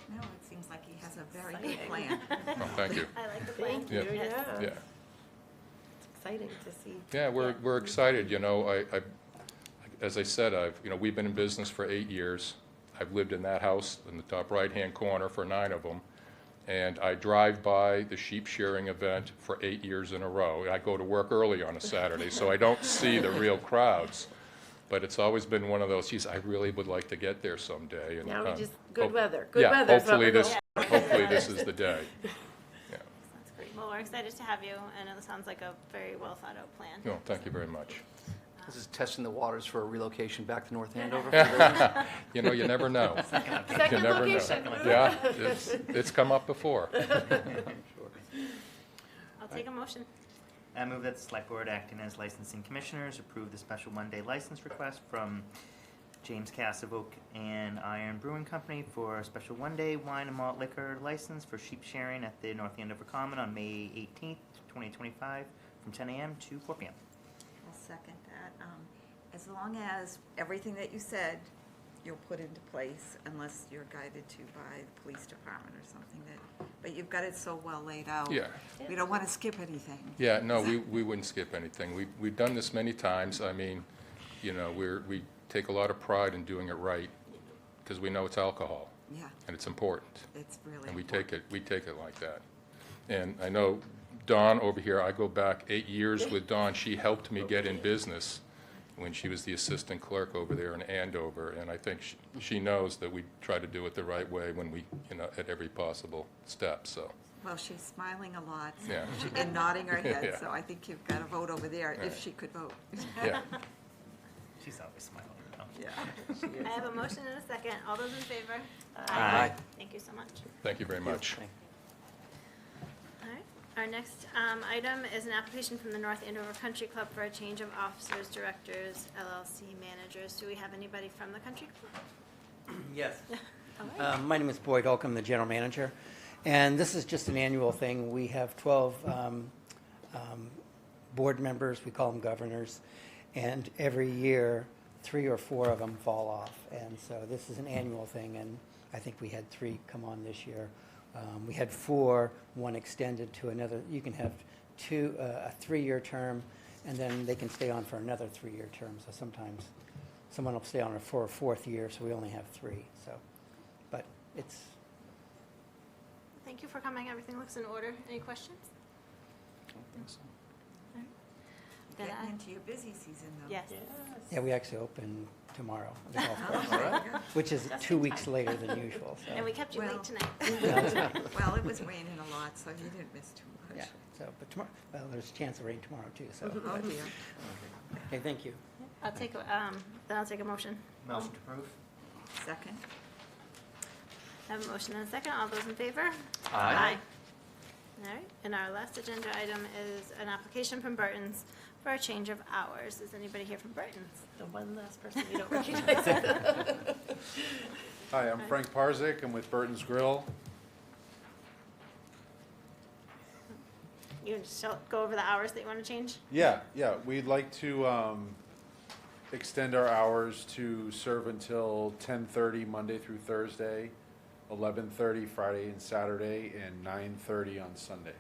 No, it seems like he has a very good plan. Well, thank you. I like the plan. Thank you, Yes. yeah. Yeah. It's exciting to see. Yeah, we're excited, as I said, we've been in business for 8 years. I've lived in that house in the top right-hand corner for 9 of them, and I drive by the sheep shearing event for 8 years in a row. I go to work early on a Saturday, so I don't see the real crowds, but it's always been one of those, geez, I really would like to get there someday. And, Now we just, hope- good weather, good yeah, weather. is what hopefully we're this, going- hopefully this is the day. Yeah. That's great. Well, we're excited to have you, and it sounds like a very well thought out plan. No, thank you very much. This is testing the waters for a relocation back to North Andover. For You never know. Second You never know. location. Yeah, it's come up before. I'll take a motion. I move that the select board acting as licensing commissioners approve the special one-day license request from James Cass of Oak and Iron Brewing Company for a special one-day wine and malt liquor license for sheep shearing at the North Andover Common on May 18th, 2025, from 10 a.m. to 4 p.m. I'll second that. As long as everything that you said, you'll put into place unless you're guided to by the police department or something but you've got it so well laid out. Yeah. We don't want to skip anything. Yeah, no, we wouldn't skip anything. We've done this many times. I mean, we take a lot of pride in doing it right because we know it's alcohol. Yeah. And it's important. It's really And important. we take it like that. And I know Dawn over here, I go back 8 years with Dawn. She helped me get in business when she was the assistant clerk over there in Andover. And I think she knows that we try to do it the right way when we, at every possible step, so. Well, she's smiling a lot Yeah. and nodding her head, Yeah. so I think you've got to vote over there if she could vote. Yeah. She's always smiling. Yeah. I have a motion and a second. All those in favor? Aye. Thank you so much. Thank you very much. All right. Our next item is an application from the North Andover Country Club for a change of officers, directors, LLC managers. Do we have anybody from the country club? Yes. All right. My name is Boyd Holcomb, the general manager, and this is just an annual thing. We have 12 board members, we call them governors, and every year 3 or 4 of them fall off, and so this is an annual thing, and I think we had 3 come on this year. We had 4, 1 extended to another. You can have a 3-year term, and then they can stay on for another 3-year term. So sometimes someone will stay on for a 4th year, so we only have 3. So, but it's. Thank you for coming. Everything looks in order. Any questions? Then Getting I- into your busy season, though. Yes. Yeah, we actually open tomorrow, the golf course, which is 2 weeks later than usual. So. And we kept you Well- late tonight. Well, it was raining a lot, so you didn't miss too much. Yeah. So, but tomorrow, well, there's a chance of rain tomorrow too. So. Oh, but- dear. Okay, thank you. I'll take a motion. Motion to approve? Second. I have a motion and a second. All those in favor? Aye. All right. And our last agenda item is an application from Burton's for a change of hours. Is anybody here from Burton's? The one last person you don't recognize. Hi, I'm Frank Parzik. I'm with Burton's Grill. You can just go over the hours that you want to change? Yeah, we'd like to extend our hours to serve until 10:30 Monday through Thursday, 11:30 Friday and Saturday, and 9:30 on Sundays.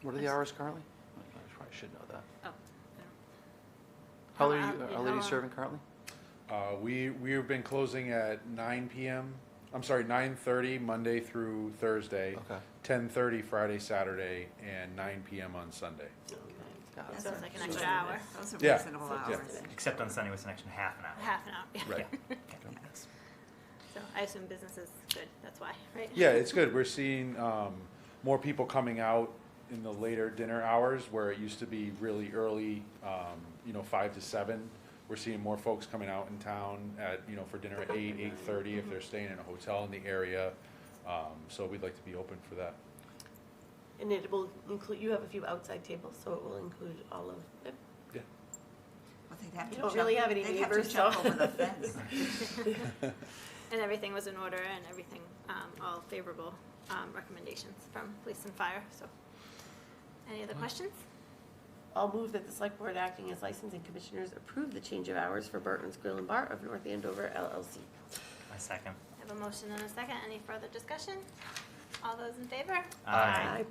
What are the hours currently? I probably should know that. Oh. How late How are you long? serving currently? We have been closing at 9 p.m. I'm sorry, 9:30 Monday through Thursday. Okay. 10:30 Friday, Saturday, and 9 PM on Sunday. Got it. So it's like an extra hour. Those are Yeah. reasonable Yeah. hours. Except on Sunday, it's an extra half an hour. Half an hour, yeah. Right. So I assume business is good, that's why, right? Yeah, it's good. We're seeing more people coming out in the later dinner hours where it used to be really early, 5 to 7. We're seeing more folks coming out in town at, for dinner at 8, 8:30 if they're staying in a hotel in the area. So we'd like to be open for that. And it will include, you have a few outside tables, so it will include all of it. Yeah. Well, they'd have You to don't jump- really have any they'd have to neighbors, jump so. over the fence. And everything was in order and everything, all favorable recommendations from police and fire, so. Any other questions? I'll move that the select board acting as licensing commissioners approve the change of hours for Burton's Grill and Bar of North Andover LLC. My second. I have a motion and a second. Any further discussion? All those in favor? Aye.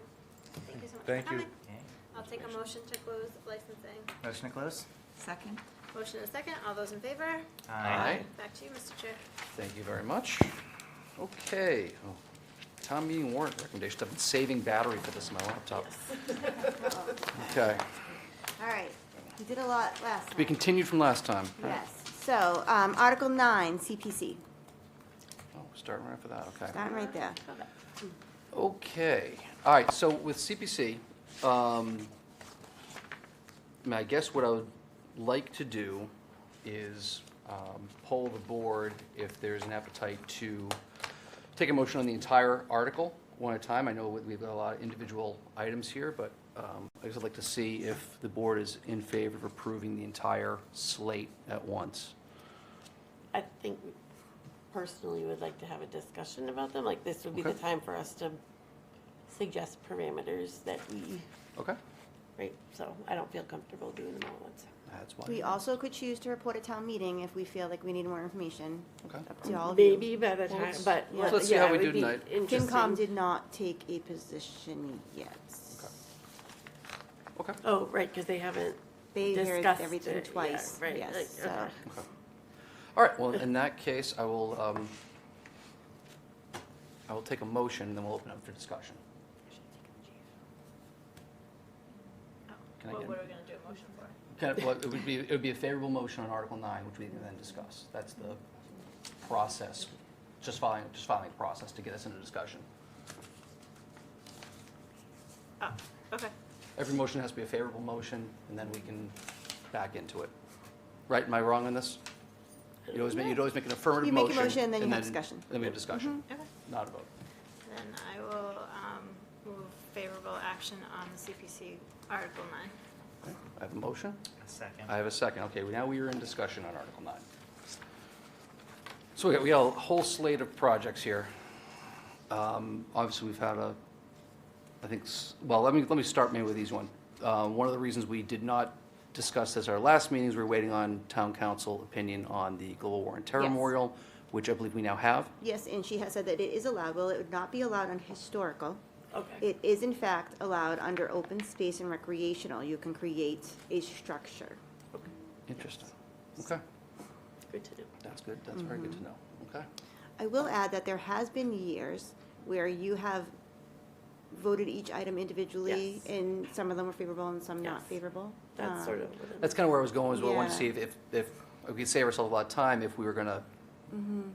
Thank you so much Thank for you. coming. I'll take a motion to close licensing. Motion to close? Second? Motion and a second. All those in favor? Aye. Back to you, Mr. Chair. Thank you very much. Okay. Oh, town meeting warrant recommendations. I've been saving battery for this on my laptop. Okay. All right, we did a lot last To be night. continued from last time. Yes, so, Article 9, CPC, Oh, starting right for that, okay. starting right there. Okay, all right, so with CPC, I guess what I would like to do is poll the board if there's an appetite to take a motion on the entire article one at a time. I know we've got a lot of individual items here, but I guess I'd like to see if the board is in favor of approving the entire slate at once. I think we personally would like to have a discussion about them, like this would be the Okay. time for us to suggest parameters that we, Okay? right, so I don't feel comfortable doing them all at once. That's why. We also could choose to report at town meeting if we feel like we need more information. Okay. Up to all of you. Maybe by the time, but, Yeah. Let's see yeah, how we it do would be tonight. interesting. FinCom did not take a position yet. Okay. Oh, right, because they haven't They heard discussed everything it, yeah, twice, right, yes, like, so. okay. All right, well, in that case, I will take a motion, and then we'll open up for discussion. Can I What get- were we gonna do a motion for? Well, it would be a favorable motion on Article 9, which we can then discuss. That's the process, just following the process to get us into discussion. Oh, okay. Every motion has to be a favorable motion, and then we can back into it. Right, am I wrong on this? You'd always make an affirmative You motion. make a motion, and then you have discussion. Then we have discussion, Okay. not a vote. Then I will move favorable action on the CPC Article 9. Okay, I have a motion? A second. I have a second. Okay, now we are in discussion on Article 9. So we got a whole slate of projects here. Obviously, we've had let me start maybe with these one. One of the reasons we did not discuss this at our last meeting is we're waiting on town council opinion on the Global War on Terror Yes. Memorial, which I believe we now have. Yes, and she has said that it is allowed, well, it would not be allowed on historical. Okay. It is in fact allowed under open space and recreational. You can create a structure. Interesting. Okay, Good to know. that's good. That's very good to know. Okay. I will add that there has been years where you have voted each item individually, Yes. and some of them were favorable and some not Yes. favorable. That's sort of what I'm. That's kind of where I was going, is I wanted to see Yeah. if we could save ourselves a lot of time if we were going to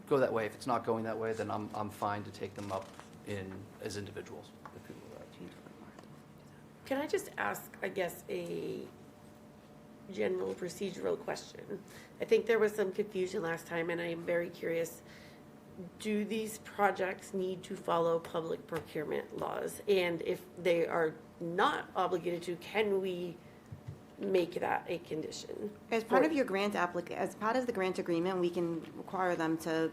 go that way. If it's not going that way, then I'm fine to take them up as individuals. if people would like. Can I just ask, I guess, a general procedural question? I think there was some confusion last time, and I am very curious. Do these projects need to follow public procurement laws? And if they are not obligated to, can we make that a condition? As part of your grant as part of the grant agreement, we can require them to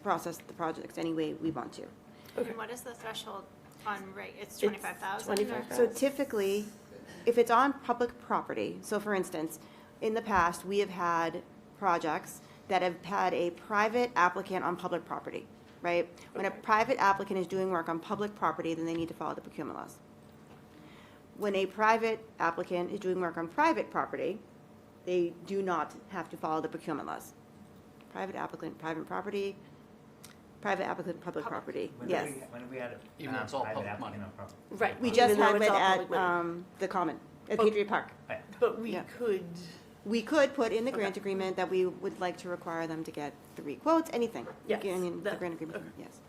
process the projects any way we want to. And what is the threshold on rate? It's 25,000? 25,000. So typically, if it's on public property, so for instance, in the past, we have had projects that have had a private applicant on public property, right? When a private applicant is doing work on public property, then they need to follow the procurement laws. When a private applicant is doing work on private property, they do not have to follow the procurement laws. Private applicant, private property, Private applicant, public property, yes. When have we had it? Even though it's all private public applicant money. on property? Right. We even just though had it's it all at public money. the Common, at Oh. Patriot Park. But we Yeah. could, We could put in the Okay. grant agreement that we would like to require them to get 3 quotes, anything. Yes, I mean, the that- grant agreement, okay. yes.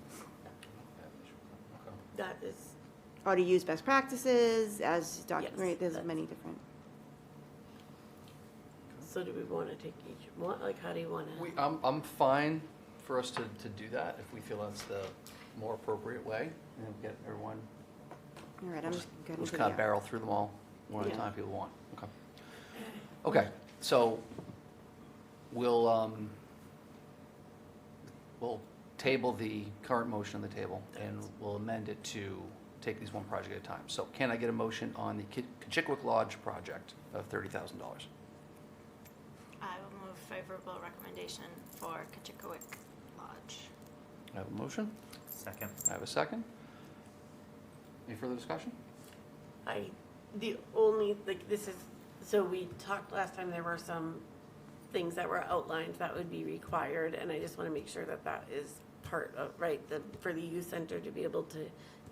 that is, Or to use best practices as Yes, right, there's that's- many different. so do we want to take each one, like, how do you want to? I'm fine for us to do that if we feel that's the more appropriate way, and get everyone, All right, I'm just getting we'll just to kind of the, barrel through them all, one at a Yeah. time, people want. Okay. Okay, so we'll table the current motion on the table, and we'll amend it to take these one project at a time. So can I get a motion on the Kitchikwick Lodge project of $30,000? I will move favorable recommendation for Kitchikowik Lodge. I have a motion, Second. I have a second. Any further discussion? The only, like, this is, so we talked last time, there were some things that were outlined that would be required, and I just want to make sure that that is part of, right, for the youth center to be able to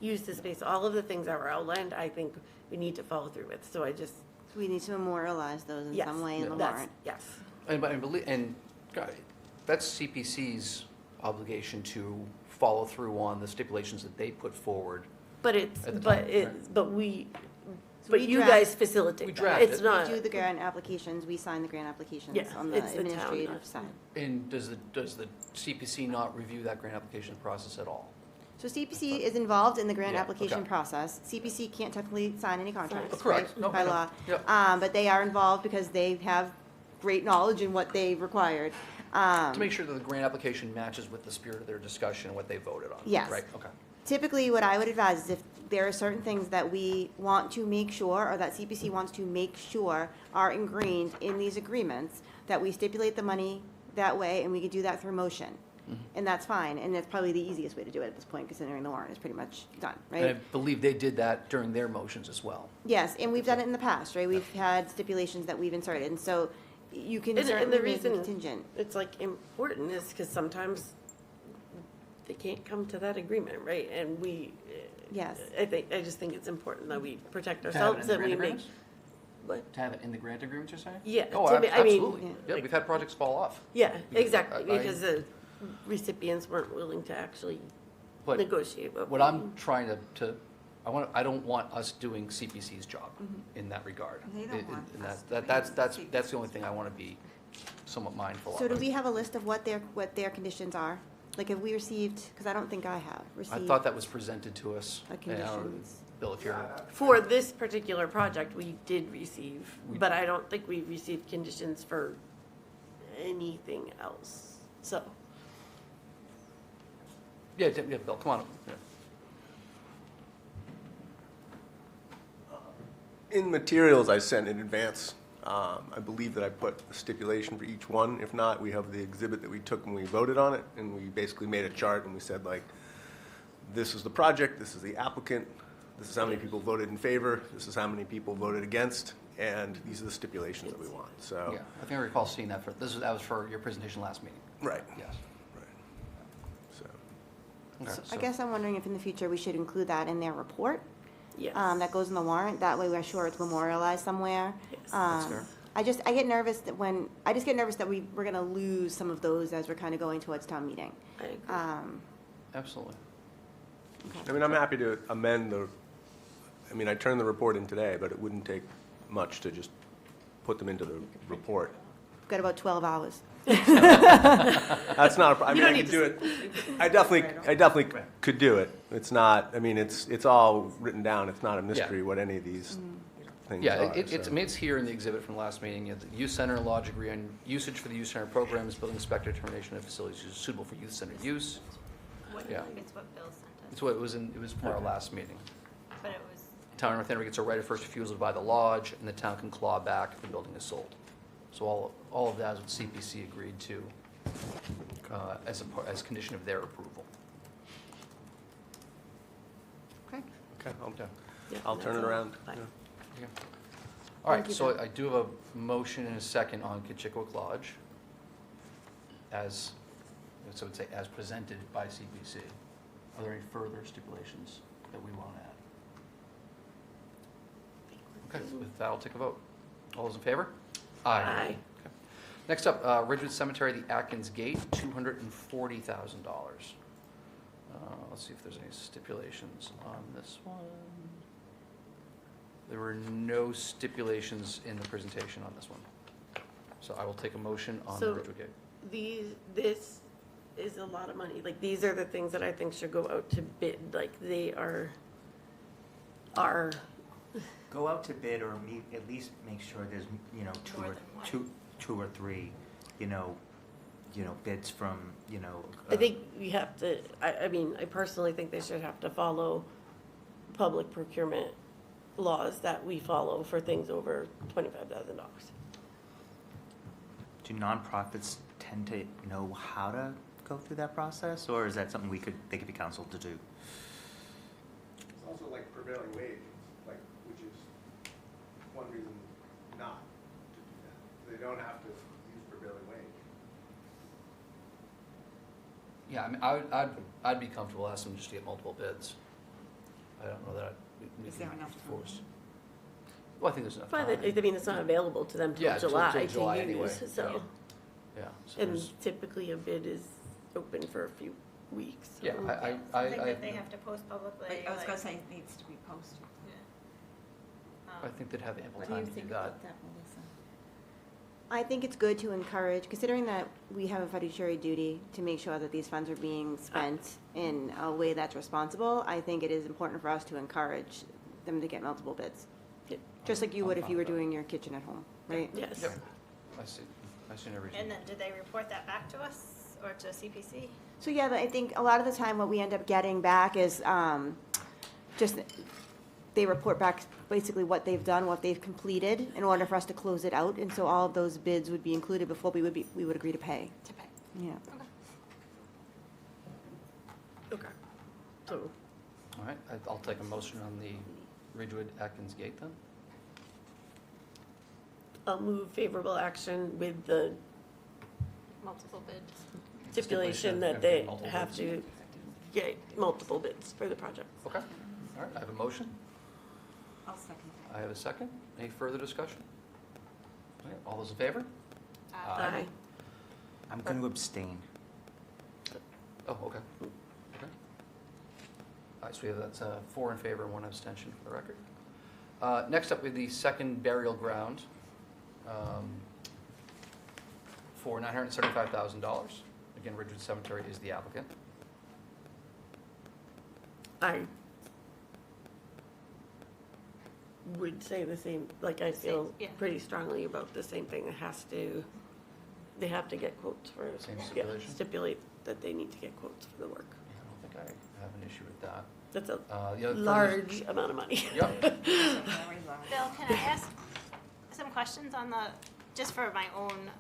use the space, all of the things that were outlined, I think we need to follow through with, so I just, we need to memorialize those in yes. some way in the that's- warrant. Yes, And that's CPC's obligation to follow through on the stipulations that they put forward. but it's, At the but time, it, right. but we, So but we you draft- guys facilitate we that, draft it's it. not. We do the grant applications, we sign the grant applications Yes, on the it's the town, administrative not- side. And does the CPC not review that grant application process at all? So CPC is involved in the grant Yeah, application okay. process. CPC can't technically sign any contracts, Correct. right, No, by I know. law. Yep. But they are involved because they have great knowledge in what they required. To make sure that the grant application matches with the spirit of their discussion and what they voted on? Yes. Right, okay. Typically, what I would advise is if there are certain things that we want to make sure, or that CPC wants to make sure are ingrained in these agreements, that we stipulate the money that way, and we could do that through motion. And that's fine, and that's probably the easiest way to do it at this point, considering the warrant is pretty much done, And I right? believe they did that during their motions as well. Yes, and we've done it in the past, right? We've had stipulations that we've inserted, and so you can And certainly the make reason contingent. it's like important is because sometimes they can't come to that agreement, right? And we, Yes. I just think it's important that we protect To have it ourselves, in the that we grant make. agreements? What? To have it in the grant agreement, you're saying? Yeah, Oh, to me- I mean, absolutely. Yeah, we've had projects fall off. Yeah, Because exactly, I- because the recipients weren't willing to actually But negotiate. what I'm trying to, I don't want us doing CPC's job in that regard. They don't And- want and us that's the only thing I want to be somewhat mindful of. So do we have a list of what their conditions are? Like, have we received, because I don't think I have I received. thought that was presented to us. The And I don't- conditions. Bill, if you're, For this particular project, we did receive, but I don't think we received conditions for anything else, so. yeah, Bill, come on up. Yeah. In materials I sent in advance, I believe that I put a stipulation for each one. If not, we have the exhibit that we took when we voted on it, and we basically made a chart and we said, like, this is the project, this is the applicant, this is how many people voted in favor, this is how many people voted against, and these are the stipulations that we want, so. Yeah, I think I recall seeing that that was for your presentation last meeting. Right. Yes. So. Okay. I guess I'm wondering if in the future we should include that in their report. Yes. That goes in the warrant, that way we're sure it's memorialized somewhere. Yes. That's fair. I get nervous that we're gonna lose some of those as we're kind of going towards town meeting. I agree. Absolutely. I mean, I'm happy to amend I turned the report in today, but it wouldn't take much to just put them into the report. We've got about 12 hours. That's not, I don't mean, I need could to do it, I definitely could do it. It's not, I mean, it's all written down, it's not a mystery what any of these things Yeah, are. it's here in the exhibit from last meeting. You know, the youth center and lodge agree on usage for the youth center programs, building inspector determination of facilities suitable for youth center use. Yeah. It's what Bill sent us, It's what it was from our last meeting. but it was, Town of North Andover gets a right of first refusal to buy the lodge, and the town can claw back if the building is sold. So all of that is what CPC agreed to as condition of their approval. Okay. Okay, Yeah, I'll turn it that's all. around. Fine. Yeah. All right, Thank you, so Bill. I do have a motion and a second on Kitchikwick Lodge as so I would say as presented by CPC. Are there any further stipulations that we want to add? Okay, with that, I'll take a vote. All those in favor? Aye. Okay. Next up, Ridgewood Cemetery, the Atkins Gate, $240,000. Let's see if there's any stipulations on this one. There were no stipulations in the presentation on this one. So I will take a motion on the So Ridgewood Gate. this is a lot of money. Like, these are the things that I think should go out to bid. Like, they are Go out to bid or at least make sure there's, you know, two or three, you know, bids from, you know. I think we have to, I mean, I personally think they should have to follow public procurement laws that we follow for things over $25,000. Do nonprofits tend to know how to go through that process, or is that something they could be counseled to do? It's also like prevailing wage, which is one reason not to do that. They don't have to use prevailing wage. Yeah, I mean, I'd be comfortable asking them just to get multiple bids. I don't know that we Is there can enough force. Well, I think there's enough But time. I mean, it's not available to them Yeah, till till July July to anyway. use, so. Yeah. So And there's- typically a bid is open for a few weeks. so- Yeah, I think that they have to post publicly. I was gonna like- say it needs to be posted. I think they'd have ample What do time you to do think that. about that, Melissa? I think it's good to encourage, considering that we have a fiduciary duty to make sure that these funds are being spent in a way that's responsible. I think it is important for us to encourage them to get multiple bids. Yeah. Just like you I'm would if fine you were with that. doing your kitchen at home, right? Yes. Yep. I see no reason. And then did they report that back to us or to CPC? So yeah, I think a lot of the time what we end up getting back is just, they report back basically what they've done, what they've completed in order for us to close it out. And so all of those bids would be included before we would agree to pay. To pay. Yeah. Okay. So, All right, I'll take a motion on the Ridgewood Atkins Gate then. I'll move favorable action with the Multiple bids. stipulation that they have to get multiple bids for the project. Okay, all right, I have a motion. I'll second I have a second. Any further discussion? All right, all those in favor? Aye. I'm going to abstain. Oh, okay. Okay. All right, so we have, that's 4 in favor and 1 abstention for the record. Next up, we have the second burial ground for $975,000. Again, Ridgewood Cemetery is the applicant. I would say the same, like, I feel Same, yeah. pretty strongly about the same thing. They have to get quotes for, Same yeah, stipulation? stipulate that they need to get quotes for the work. I don't think I have an issue with that. That's a The other- large amount of money. Yep. Bill, can I ask some questions on just for my own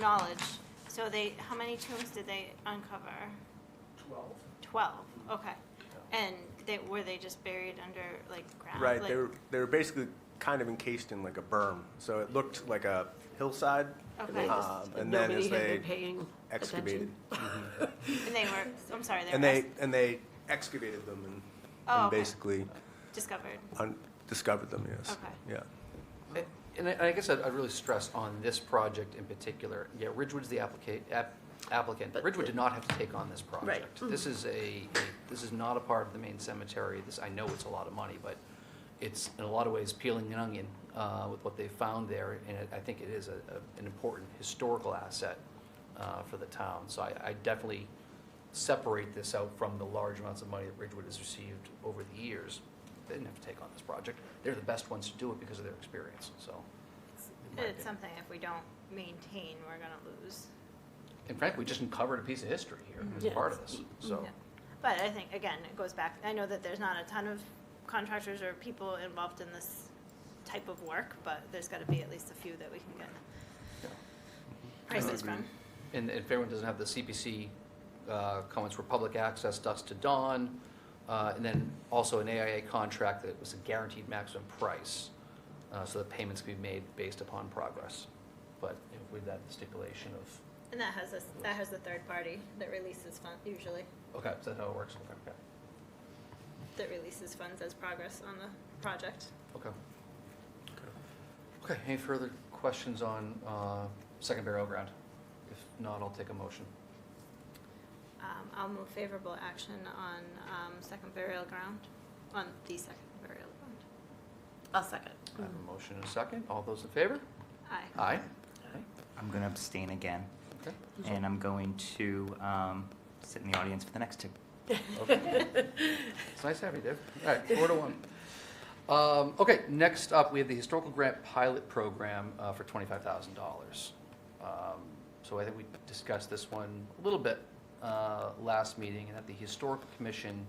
knowledge? So how many tombs did they uncover? 12, okay. And were they just buried under, like, ground? Right, Like- they were basically kind of encased in like a berm, so it looked like a hillside. Okay. And then Nobody as had been they paying excavated. And they were, I'm sorry, they And were they excavated them and okay. basically discovered. discovered them, yes. Okay. Yeah. And I guess I'd really stress on this project in particular, yeah, Ridgewood's the applicant. But Ridgewood did not have to take on this project. Right. This is not a part of the main cemetery. I know it's a lot of money, but it's in a lot of ways peeling an onion with what they found there, and I think it is an important historical asset for the town. So I definitely separate this out from the large amounts of money that Ridgewood has received over the years. They didn't have to take on this project. They're the best ones to do it because of their experience, so. in my It's opinion. something if we don't maintain, we're gonna lose. And frankly, we just uncovered a piece of history here as part of this, so. Yeah. But I think, again, it goes back, I know that there's not a ton of contractors or people involved in this type of work, but there's gotta be at least a few that we can get prices from. And if everyone doesn't have the CPC comments for public access, dusk to dawn, and then also an AIA contract that was a guaranteed maximum price, so that payments can be made based upon progress. But with that stipulation of And that has the third party that releases funds, usually, Okay, is that how it works? Okay. that releases funds as progress on the project. Okay. Okay, any further questions on second burial ground? If not, I'll take a motion. I'll move favorable action on second burial ground, on the second burial ground. I'll second. I have a motion and a second. All those in favor? Aye. Aye. I'm going to abstain again, Okay. and I'm going to sit in the audience for the next two. Okay. It's nice to have you, Dave. All right, 4-1. Okay, next up, we have the Historical Grant Pilot Program for $25,000. So I think we discussed this one a little bit last meeting, and that the Historical Commission,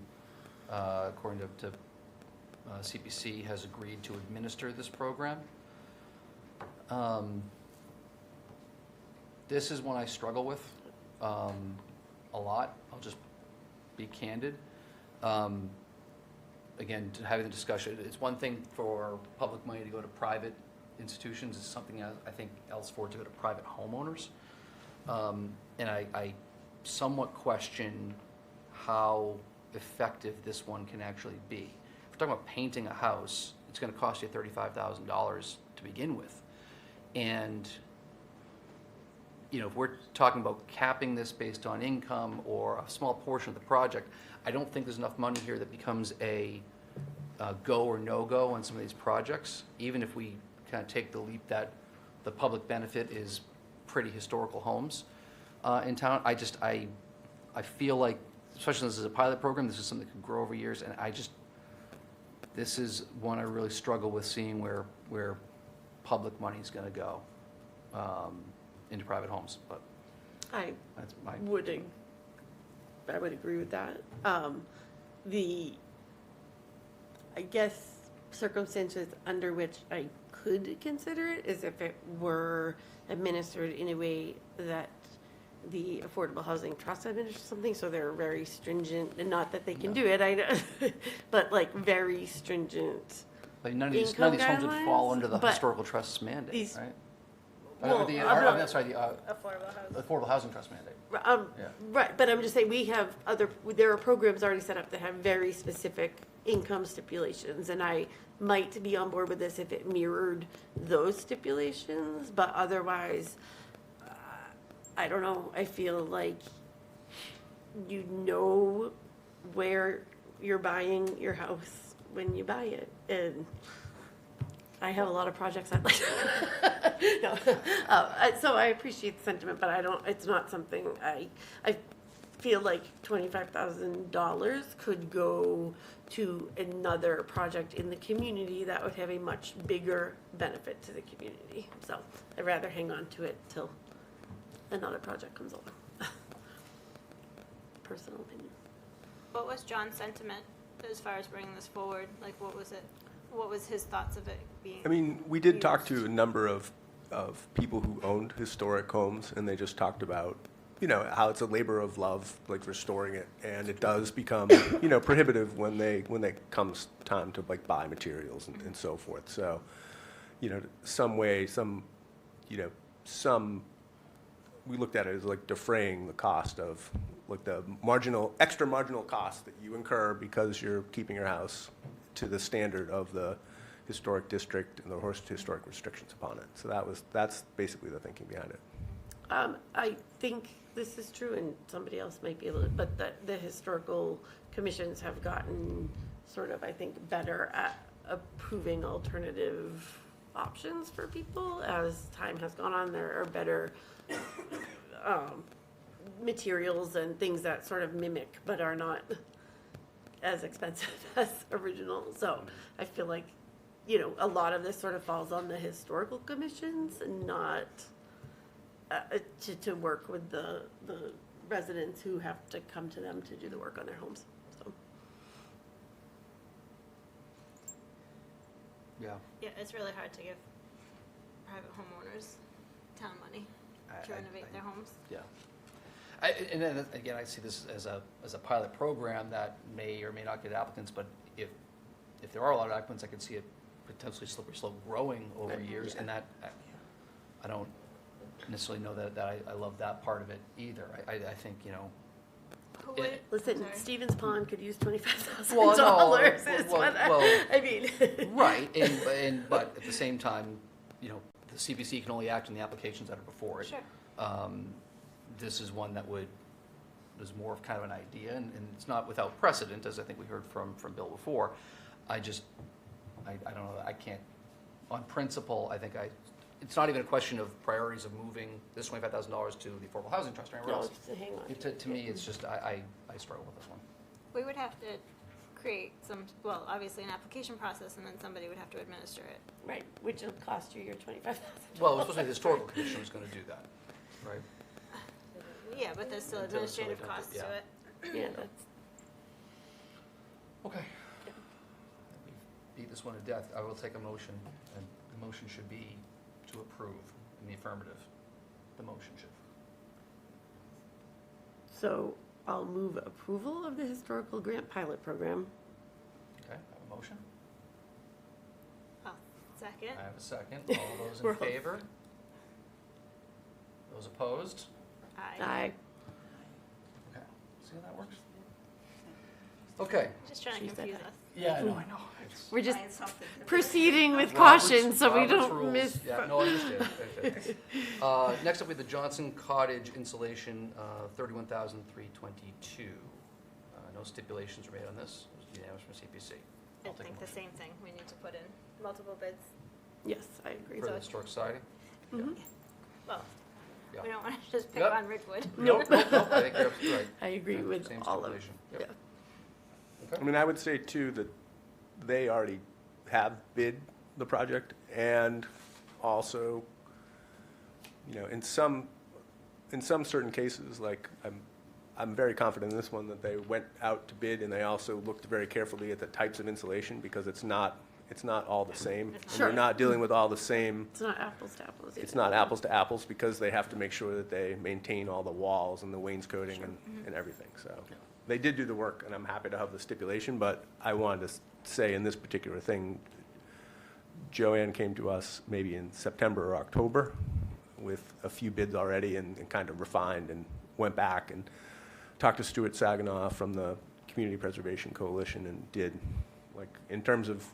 according to CPC, has agreed to administer this program. This is one I struggle with a lot. I'll just be candid. Again, having the discussion, it's one thing for public money to go to private institutions. It's something I think else for it to go to private homeowners. And I somewhat question how effective this one can actually be. If we're talking about painting a house, it's going to cost you $35,000 to begin with. And if we're talking about capping this based on income or a small portion of the project, I don't think there's enough money here that becomes a go or no-go on some of these projects, even if we kind of take the leap that the public benefit is pretty historical homes in town. I feel like, especially since this is a pilot program, this is something that could grow over years, and this is one I really struggle with seeing where public money is going to go into private homes, but I that's my. would agree with that. I guess circumstances under which I could consider it is if it were administered in a way that the Affordable Housing Trust administers something, so they're very stringent, and not that they can do it, I know, but like very stringent. Like none of these income homes would fall guidelines, under the but Historical Trust's mandate, these- right? Well, I'm not- sorry, the Affordable housing. Affordable Housing Trust mandate. Yeah. Right, but I'm just saying, there are programs already set up that have very specific income stipulations, and I might be on board with this if it mirrored those stipulations, but otherwise, I don't know, I feel like you know where you're buying your house when you buy it, and I have a lot of projects I'd like to, no. So I appreciate the sentiment, but it's not something I feel like $25,000 could go to another project in the community that would have a much bigger benefit to the community. So I'd rather hang on to it till another project comes along. Personal opinion. What was John's sentiment as far as bringing this forward? Like, what was it? What was his thoughts of it being? I mean, we did talk to a number of people who owned historic homes, and they just talked about, how it's a labor of love, like restoring it, and it does become, prohibitive when they comes time to like buy materials and so forth. So, we looked at it as like defraying the cost of like the extra marginal cost that you incur because you're keeping your house to the standard of the historic district and the historic restrictions upon it. So that's basically the thinking behind it. I think this is true, and somebody else might be able to, but the historical commissions have gotten sort of, I think, better at approving alternative options for people as time has gone on. There are better materials and things that sort of mimic but are not as expensive as original. So I feel like, a lot of this sort of falls on the historical commissions and not to work with the residents who have to come to them to do the work on their homes. So. Yeah. Yeah, it's really hard to give private homeowners town money to renovate their homes. Yeah. And then again, I see this as a pilot program that may or may not get applicants, but if there are a lot of applicants, I can see it potentially slippery slope growing over years, and that I don't necessarily know that I love that part of it either. I think, you know, Listen, Stevens Pond could use $25,000. Well, no, is what I mean. right, but at the same time, you know, the CPC can only act on the applications that are before it. Sure. This is one that was more of kind of an idea, and it's not without precedent, as I think we heard from Bill before. I don't know, I can't, on principle, I think it's not even a question of priorities of moving this $25,000 to the Affordable Housing Trust or anywhere else. Hang on. To me, it's just, I struggle with this one. We would have to create some, well, obviously an application process, and then somebody would have to administer it. Right, which will cost you your $25,000. Well, it was supposed to be the Historical Commission was going to do that, right? Yeah, but there's still Until it's administrative really costs to yeah. it. Yeah, that's, Okay. We beat this one to death. I will take a motion, and the motion should be to approve in the affirmative. The motion should. so I'll move approval of the historical grant pilot program. Okay, I have a motion. Second. I have a second. All those in favor? Those opposed? Aye. Okay, see how that works? Okay. Just trying to confuse us. Yeah, I know. We're just Find something to- proceeding with Robert's- caution so we Robert's don't rules. miss. Yeah, no, I understand. Okay. Next up, we have the Johnson Cottage insulation, $31,322. No stipulations were made on this. It was unanimous from CPC. I I'll take a think the motion. same thing. We need to put in multiple bids. Yes, I agree. For the Historic Society? Mhm. Well, Yeah. we don't want to just pick Yep. on Ridgewood. Nope, I think you're absolutely right. I agree Yeah, with same all of stipulation. Yep. yeah. I mean, I would say too that they already have bid the project, and also, you know, in some certain cases, like I'm very confident in this one that they went out to bid, and they also looked very carefully at the types of insulation, because it's not all the same. And Sure. they're not dealing with all the same. It's not apples to apples. It's not apples to apples, because they have to make sure that they maintain all the walls and the wainscoting and everything, so. They did do the work, and I'm happy to have the stipulation, but I wanted to say in this particular thing, Joanne came to us maybe in September or October with a few bids already, and kind of refined, and went back and talked to Stuart Saginaw from the Community Preservation Coalition, and did, like, in terms of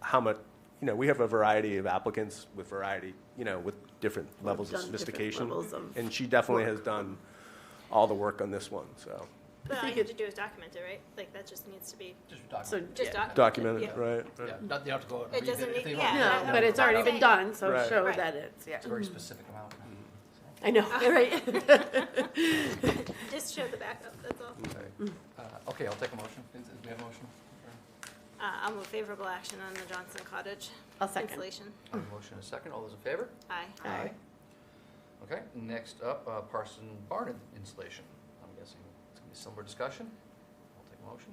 how much, you know, we have a variety of applicants with variety, you know, with different levels of done different sophistication. levels of And she definitely work. has done all the work on this one, so. But all think you have it- to do is document it, right? Like, that just needs to be, Just So, document. just yeah. document Document it, right? Yeah, not, you don't have to go out and It read doesn't it if need- they yeah. want. No, but it's already been done, so Right. show Right. that it's, yeah. It's a very specific amount. I know, right? just show the backup, that's all. Okay. Okay, I'll take a motion. Do we have a motion? I'll move favorable action on the Johnson Cottage I'll second. installation. I have a motion and a second. All those in favor? Aye. Aye. Okay, next up, Parson Barn installation. I'm guessing it's going to be similar discussion. I'll take a motion.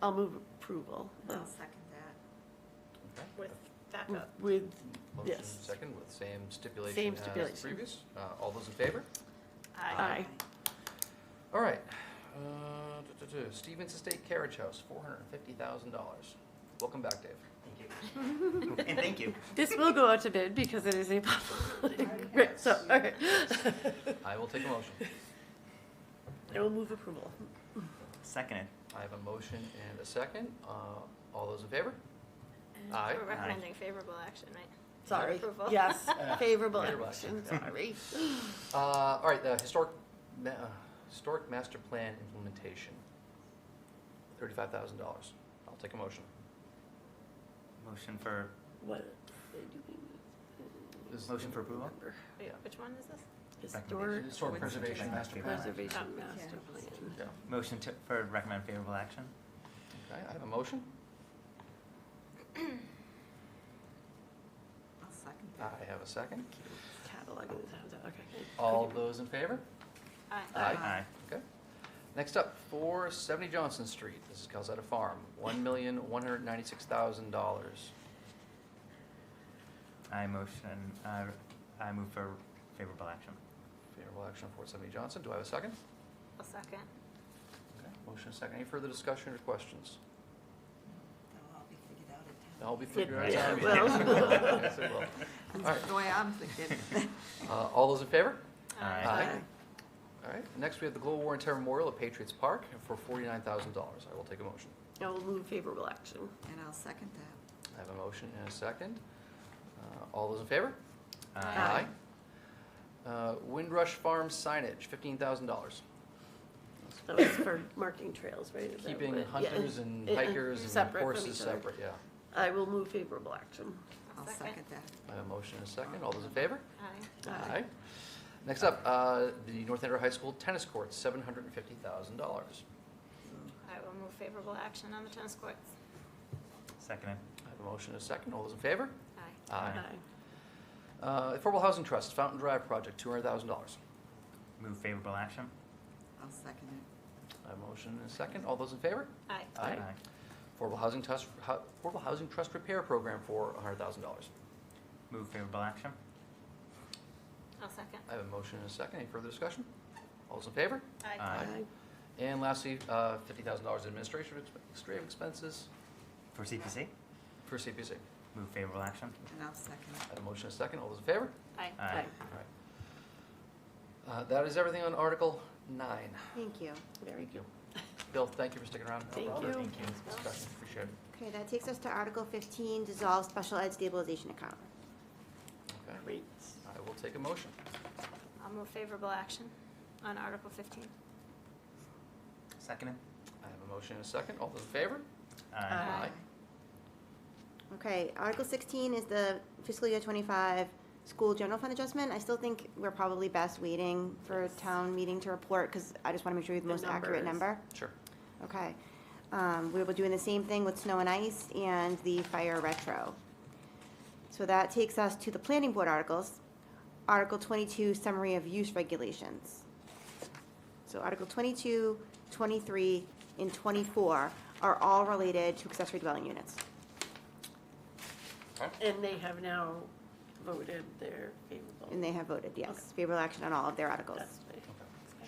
I'll move approval I'll second that. Okay. With backup. with, Motion yes. second with same stipulation Same as stipulation. previous. All those in favor? Aye. All right. Stevens Estate Carriage House, $450,000. Welcome back, Dave. And thank you. This will go out to bid because it is a public, right, so, okay. I will take a motion. I will move approval. Seconded. I have a motion and a second. All those in favor? Aye. We're recommending favorable action, right? Sorry, Approval. yes, favorable Favorable action, sorry. All right, the historic master plan implementation, $35,000. I'll take a motion. Motion for, What? motion for approval? Wait, which one is this? Historic Historic preservation master plan. preservation master plan. Yeah. Motion for recommend favorable action? Okay, I have a motion. I'll second that. I have a second. Catalog, okay. All those in favor? Aye. Aye. Okay. Next up, 470 Johnson Street. This is Calzetta Farm, $1,196,000. I move for favorable action. Favorable action on 470 Johnson. Do I have a second? A second. Okay. Motion and second. Any further discussion or questions? That'll all be figured out at town I'll be figuring out Yeah, time. well. Yes, it will. All right. That's the way I'm thinking. All those in favor? Aye. All right, next we have the Global War and Terror Memorial at Patriots Park for $49,000. I will take a motion. I will move favorable action. And I'll second that. I have a motion and a second. All those in favor? Aye. Windrush Farm signage, $15,000. That was for marking trails, right? Is that Keeping what- yeah, hunters and yeah, hikers and separate from horses each other. separate, yeah. I will move favorable action. I'll second that. I have a motion and a second. All those in favor? Aye. Aye. Next up, the North Andover High School tennis courts, $750,000. I will move favorable action on the tennis courts. Second. I have a motion and a second. All those in favor? Aye. Aye. Affordable Housing Trust, Fountain Drive Project, $200,000. Move favorable action. I'll second it. I have a motion and a second. All those in favor? Aye. Aye. Affordable Housing Trust Repair Program for $100,000. Move favorable action. I'll second. I have a motion and a second. Any further discussion? All those in favor? Aye. And lastly, $50,000 administrative expenses For CPC. for CPC. Move favorable action. And I'll second it. I have a motion and a second. All those in favor? Aye. Aye. All right. That is everything on Article 9. Thank you. Thank you. Bill, thank you for sticking around. Thank for you. the discussion. Appreciate it. Okay, that takes us to Article 15, dissolve special ed stabilization account. Okay. Great. I will take a motion. I'll move favorable action on Article 15. Second. I have a motion and a second. All those in favor? Aye. Okay, Article 16 is the fiscal year 25 school general fund adjustment. I still think we're probably best waiting for a town meeting to report, because I just want to make sure we have the most accurate number. Sure. Okay. We were doing the same thing with snow and ice and the fire retro. So that takes us to the planning board articles. Article 22, summary of use regulations. So Article 22, 23, and 24 are all related to accessory dwelling units. And they have now voted their favorable. And they have voted, yes, Okay. favorable action on all of their articles. That's right.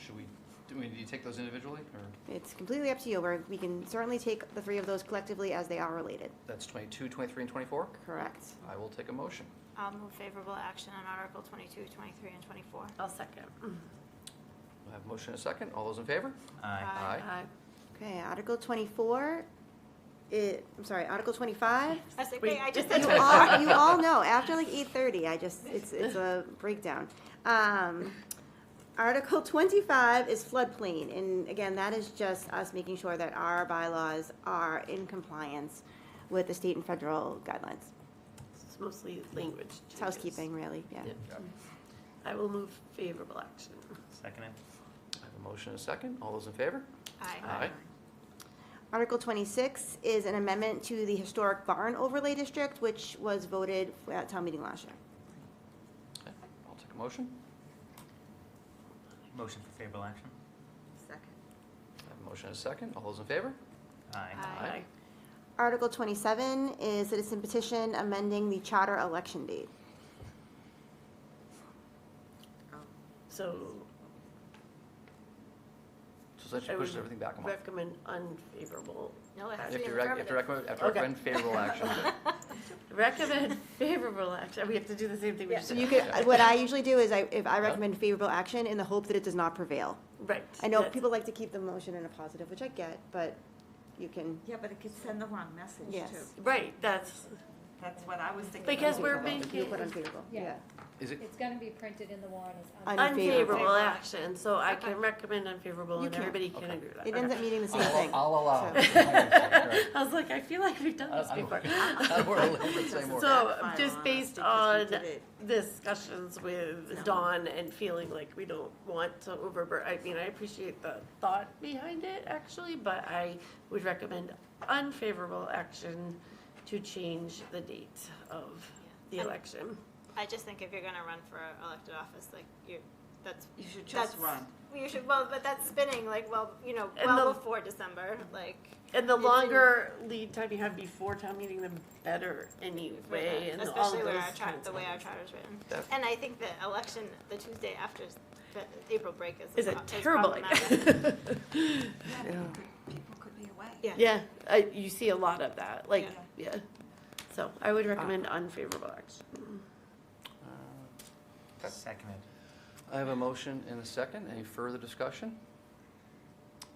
Should we, do we need to take those individually, or It's completely up to you. We can certainly take the three of those collectively as they are related. that's 22, 23, and 24? Correct. I will take a motion. I'll move favorable action on Article 22, 23, and 24. I'll second. I have a motion and a second. All those in favor? Aye. Aye. Okay, Article 24, Article 25. I was like, Wait, wait, I just You said all, you all know, after like 8:30, it's a breakdown. Article 25 is floodplain, and again, that is just us making sure that our bylaws are in compliance with the state and federal guidelines. It's mostly language It's changes. housekeeping, really, yeah. Yeah. I will move favorable action. Second. I have a motion and a second. All those in favor? Aye. Article 26 is an amendment to the historic barn overlay district, which was voted at town meeting last year. Okay, I'll take a motion. Motion for favorable action. Second. I have a motion and a second. All those in favor? Aye. Aye. Article 27 is citizen petition amending the charter election date. So So essentially I pushes would everything back a month. recommend unfavorable. No, it has You to have be to affirmative. recommend favorable action. Recommend favorable action. We have to do the same thing we just So did. you could, what I usually do is if I recommend favorable action in the hope that it does not prevail. Right. I know That's- people like to keep the motion in a positive, which I get, but you can, Yeah, but it could send the wrong message, Yes. too. Right, that's, That's what I was thinking. because we're if you making put unfavorable, Yeah. yeah. Is it, It's gonna be printed in the warrant as Unfavorable. unfavorable action, so I can recommend unfavorable You and can. everybody can agree with that. It ends Okay. up meaning the same thing. I'll allow. So- I was like, I feel like we've done this before. I don't want to say more. So, Backfire just on us based because we on did it. discussions with Dawn and feeling like we don't want to overburden, I mean, I appreciate the thought behind it, actually, but I would recommend unfavorable action to change the date of the Yeah. election. I just think if you're gonna run for elected office, like, that's. You should just that's- run. You should, well, but that's spinning, like, well, And well the- before December, like. And the It's in- longer lead time you have before town meeting, the better anyway, and all of Especially where those kinds the of way our things. charter's written. That- And I think the election, the Tuesday after the April break Is a terrible idea. problematic. Yeah, people could be away. Yeah. Yeah, you see a lot of that, like, yeah. So I would recommend unfavorable action. Seconded. I have a motion and a second. Any further discussion?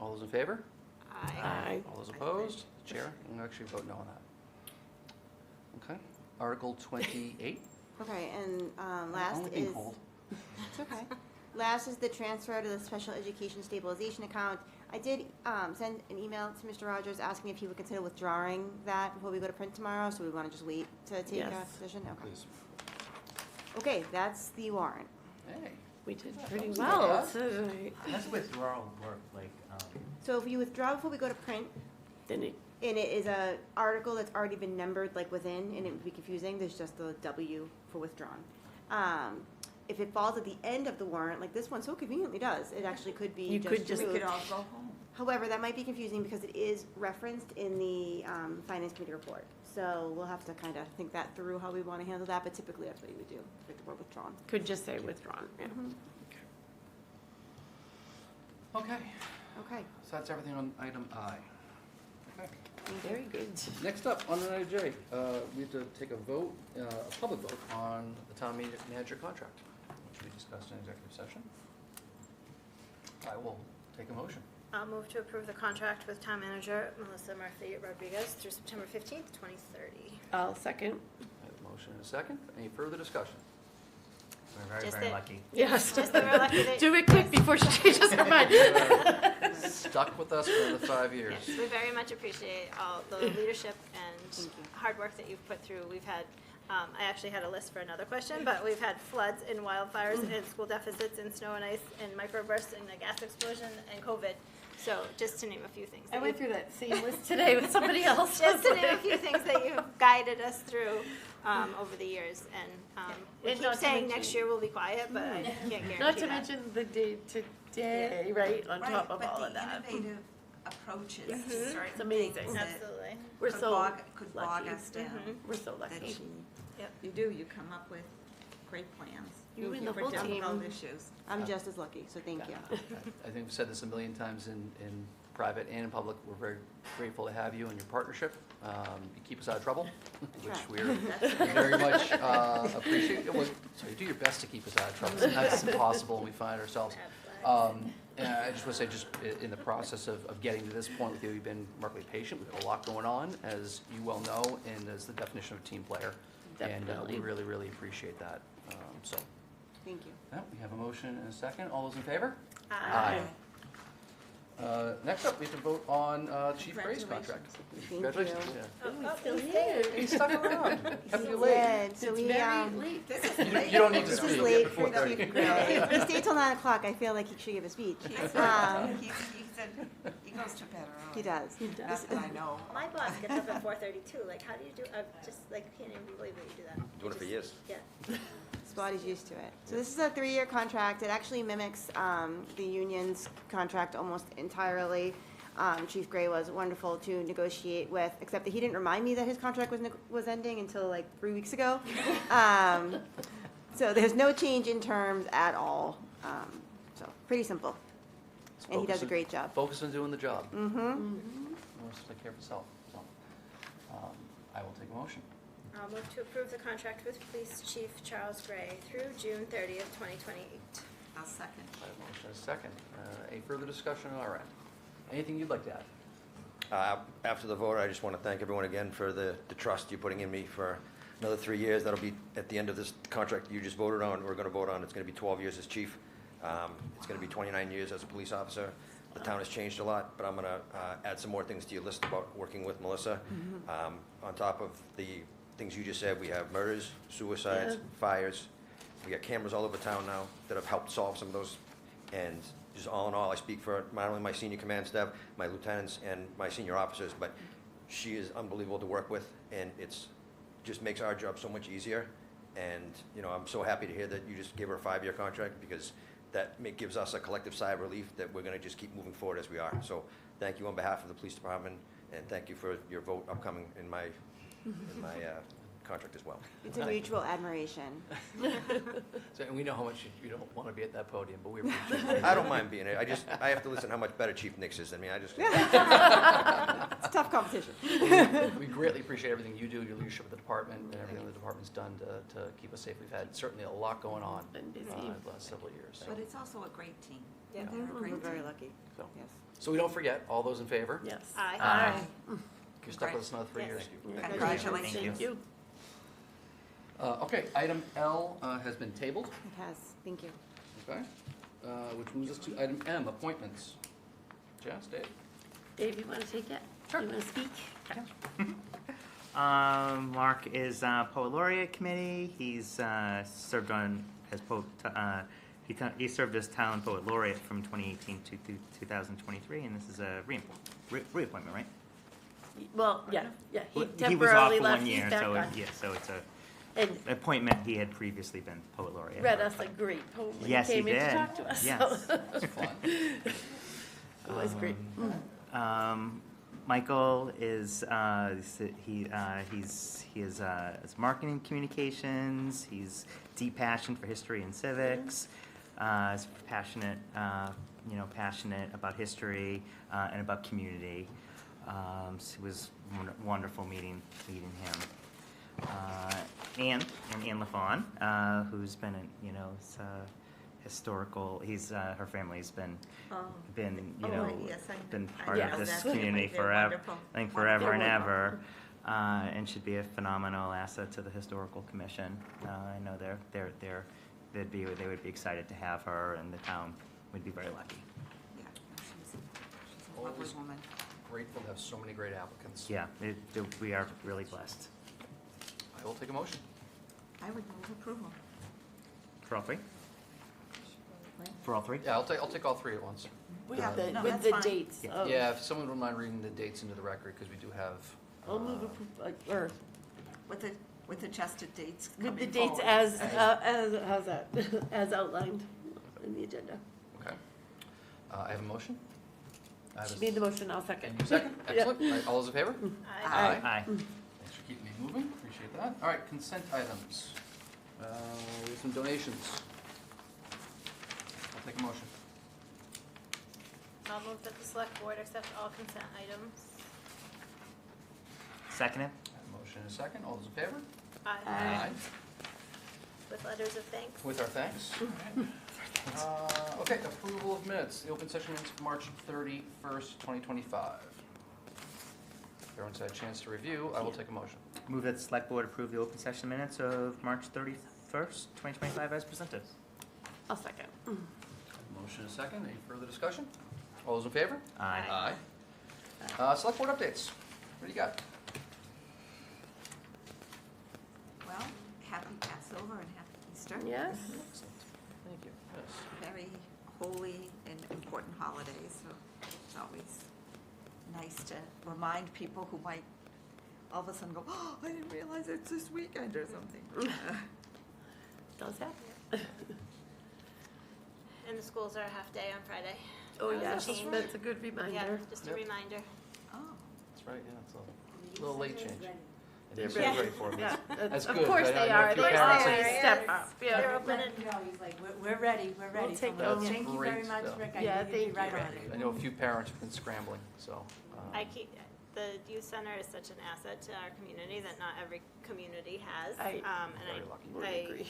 All those in favor? Aye. All those opposed? Chair, I'm actually vote no on that. Okay. Article 28. Okay, and last Only being is, cold. it's okay. Last is the transfer to the Special Education Stabilization Account. I did send an email to Mr. Rogers asking if he would consider withdrawing that before we go to print tomorrow, so we want to just wait to take a Yes. position? Okay. Please. Okay, that's the warrant. Hey. We did pretty was well good. tonight. How does withdrawal work? Like, So if you withdraw before we go to print, Then it, and it is a article that's already been numbered like within, and it would be confusing, there's just the W for withdrawn. If it falls at the end of the warrant, like this one so conveniently does, it actually could be You just could just- We removed. could all go home. However, that might be confusing because it is referenced in the Finance Committee report. So we'll have to kind of think that through, how we want to handle that, but typically that's what you would do with the word withdrawn. could just say withdrawn, yeah. Okay. Okay. So that's everything on item I. Okay. Very good. Next up, on item J, we have to take a vote, a public vote on the town manager contract, which we discussed in executive session. I will take a motion. I'll move to approve the contract with Town Manager Melissa Murphy Rodriguez through September 15th, 2030. I'll second. I have a motion and a second. Any further discussion? we're very, Just very that- lucky. Yes. Just that we're lucky that- Do it quick before she changes her mind. Stuck with us for the 5 years. Yes, we very much appreciate all the leadership and hard work that you've put through. We've had, I actually had a list for another question, but we've had floods and wildfires and school deficits and snow and ice and microbursts and a gas explosion and COVID. So just to name a few things. I that went you've- through that same list today with somebody else. Just to name a few things that you've guided us through over the years. And we And keep not to saying mention- next year we'll be quiet, but I can't guarantee Not to that. mention the day today, right, on top of all of that. But the innovative approaches to Mhm. certain It's amazing. things that Absolutely. We're could so could bog lucky. us down. Mhm. We're so That lucky. you do, you come up with great plans. You and the for whole difficult team. issues. I'm just as lucky, so thank you. I think we've said this a million times in private and in public. We're very grateful to have you and your partnership. You keep us out of trouble, which we're very much appreciate. Well, so you do your best to keep us out of trouble. Sometimes it's impossible, and we find ourselves. And I just want to say, just in the process of getting to this point with you, you've been remarkably patient. We've got a lot going on, as you well know, and as the definition of a team player. And Definitely. we really, really appreciate that. So, Thank you. yeah, we have a motion and a second. All those in favor? Aye. Next up, we have to vote on Chief Gray's contract. Thank Congratulations. you. Yeah. Oh, still here. He stuck around. Kept you He late. did, so we, late. This is late. You don't need to this is speak. late Before for 30. Chief Gray. He stayed till 9 o'clock. I feel like he should give a speech. He said he goes to bed early. He does. Not that I know. My boss gets up at 4:30 too. Like, how do you do? I just like can't even believe that you do that. Doing it for years. Yeah. His body's used to it. So this is a 3-year contract. It actually mimics the union's contract almost entirely. Chief Gray was wonderful to negotiate with, except that he didn't remind me that his contract was ending until like 3 weeks ago. So there's no change in terms at all. So pretty simple. And he does a great job. Focus on doing the job. Mm-hmm. Wants to take care of himself. So, I will take a motion. I'll move to approve the contract with Police Chief Charles Gray through June 30th, 2028. I'll second. I have a motion and a second. Any further discussion on our end? Anything you'd like to add? After the vote, I just want to thank everyone again for the trust you're putting in me for another 3 years. That'll be at the end of this contract you just voted on, we're going to vote on. It's going to be 12 years as chief. It's going to be 29 years as a police officer. The town has changed a lot, but I'm going to add some more things to your list about working with Melissa. On top of the things you just said, we have murders, suicides, fires. We got cameras all over town now that have helped solve some of those. And just all in all, I speak for not only my senior command staff, my lieutenants, and my senior officers, but she is unbelievable to work with, and it's just makes our job so much easier. And, you know, I'm so happy to hear that you just gave her a 5-year contract, because that gives us a collective sigh of relief that we're going to just keep moving forward as we are. So thank you on behalf of the police department, and thank you for your vote upcoming in my contract as well. It's a mutual admiration. So, and we know how much you don't want to be at that podium, but we appreciate it. I don't mind being there. I have to listen how much better Chief Nix is than me. It's a tough competition. We greatly appreciate everything you do, your leadership of the department, and everything the department's done to keep us safe. We've had certainly a lot going on Been busy. the last several years. But it's also a great team. Yeah. They're a great We're very team. lucky. So, Yes. so we don't forget, all those in favor? Yes. Aye. You're stuck with us another 3 years. Congratulations. Thank you. Okay, item L has been tabled, It has, thank you. okay? Which moves us to item M, appointments. Jess, Dave? Dave, you want to take it? Sure. You want to speak? Mark is Poet Laureate Committee. He's served on as he served as Town Poet Laureate from 2018 to 2023, and this is a reappointment, right? Well, yeah. He He was off temporarily for left. 1 He's year, back so on. so it's a And appointment. He had previously been Poet Laureate. read us a great poem when Yes, he he came in to did. talk to us. Yes. So. That's fun. It was great. Michael is he is marketing communications. He's deep passion for history and civics. Is passionate passionate about history and about community. So it was wonderful meeting him. Anne LaFawn, who's been historical. Her family's been been part of this community forever. I think forever and ever, and should be a phenomenal asset to the historical commission. I know they would be excited to have her, and the town would be very lucky. Yeah, she's a lovely Always woman. grateful to have so many great applicants. Yeah, we are really blessed. I will take a motion. I would move approval. For all three? For all three? Yeah, I'll take all 3 at once. With Yeah, the, no, with that's the fine. dates. Of, Yeah, if someone wouldn't mind reading the dates into the record, because we do have. I'll move or With adjusted dates with the coming dates forward. as how's that as outlined in the agenda. Okay. I have a motion. I have a Made the motion. I'll second. And you second? Excellent. All right, all those in favor? Aye. Aye. Thanks for keeping me moving. Appreciate that. All right, consent items. We have some donations. I'll take a motion. I'll move that the select board accept all consent items. Second it? I have a motion and a second. All those in favor? Aye. With letters of thanks. With our thanks. Okay, approval of minutes. The open session minutes of March 31st, 2025. Everyone's had a chance to review. I will take a motion. Move that the select board approve the open session minutes of March 31st, 2025 as presented. I'll second. Motion and a second. Any further discussion? All those in favor? Aye. Select board updates. What do you got? Well, happy Passover and happy Easter. Yes. Excellent. Thank you. Yes. Very holy and important holidays, so it's always nice to remind people who might all of a sudden go, oh, I didn't realize it's this weekend or something. Does happen. And the schools are a half day on Friday. Oh, That was a yes, change. that's a good reminder. Yeah, just a Yep. reminder. Oh, That's right, yeah, it's a little late change. They're They're ready. ready for it. Yeah, That's of good. course I know they a are. few They parents- always Yes. step up. Yeah. They're open at He's like, we're ready, we're ready. We'll take So those. Thank you very Great much, stuff. Rick. Yeah, I knew you'd be thank you, right on Rick. it. I know a few parents have been scrambling, so. the youth center is such an asset to our community that not every community has. I Very lucky. would agree.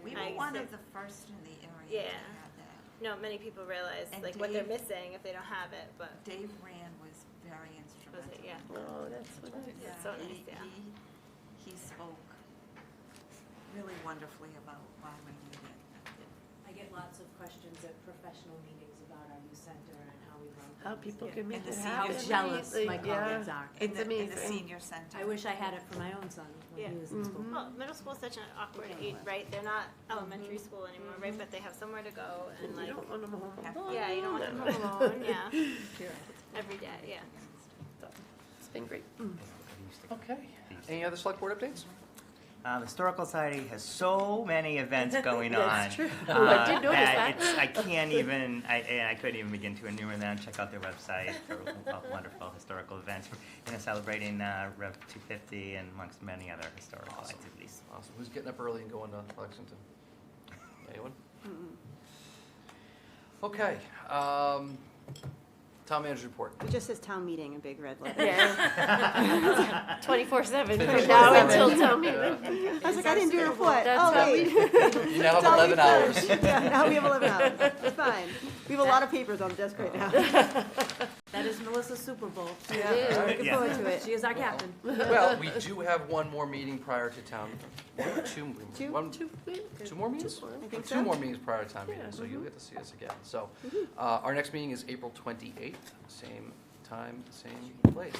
we I were one see. of the first in the area Yeah. to have that. No, many people realize And like what they're Dave- missing if they don't have it, but Dave Rand was very was instrumental. it, yeah. Oh, that's what it is. It's so nice, yeah. He spoke really wonderfully about why we need it. I get lots of questions at professional meetings about our youth center and how we run How things. people Yeah. can make And the it senior How happen. jealous my Like, yeah. colleagues are. It's In the amazing. senior center. I wish I had it for my own son when Yeah. he was in school. Well, middle school is such an awkward age, right? They're not elementary school anymore, right? But they have somewhere to go and You like, don't want them home alone. yeah, you don't want them home alone, yeah. Every day, yeah. It's been great. Okay. Any other select board updates? Historical Society has so many events going on. That's true. I did notice that. I can't even, I couldn't even begin to enumerate them. Check out their website for wonderful historical events, celebrating Rev 250 and amongst many other historical activities. Awesome. Who's getting up early and going to Lexington? Anyone? Okay. Town manager's report. It just says town meeting in big red letters. Yeah. 24/7 from now until town meeting. I was like, I didn't do a report. That's Oh, how wait. You now have It's all 11 hours. refreshed. Yeah, now we have 11 hours. It's fine. We have a lot of papers on the desk right now. That is Melissa's Super Bowl. Yeah, is. looking Yeah. forward to it. She is our captain. Well, we do have one more meeting prior to town. Two more meetings? I think Two so. more meetings prior to town meeting, so you'll get to see us again. So, our next meeting is April 28th, same time, same place.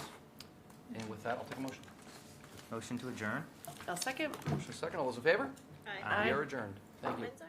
And with that, I'll take a motion. Motion to adjourn? I'll second. Motion second, all those in favor? Aye. We are adjourned. Thank you. Comments are?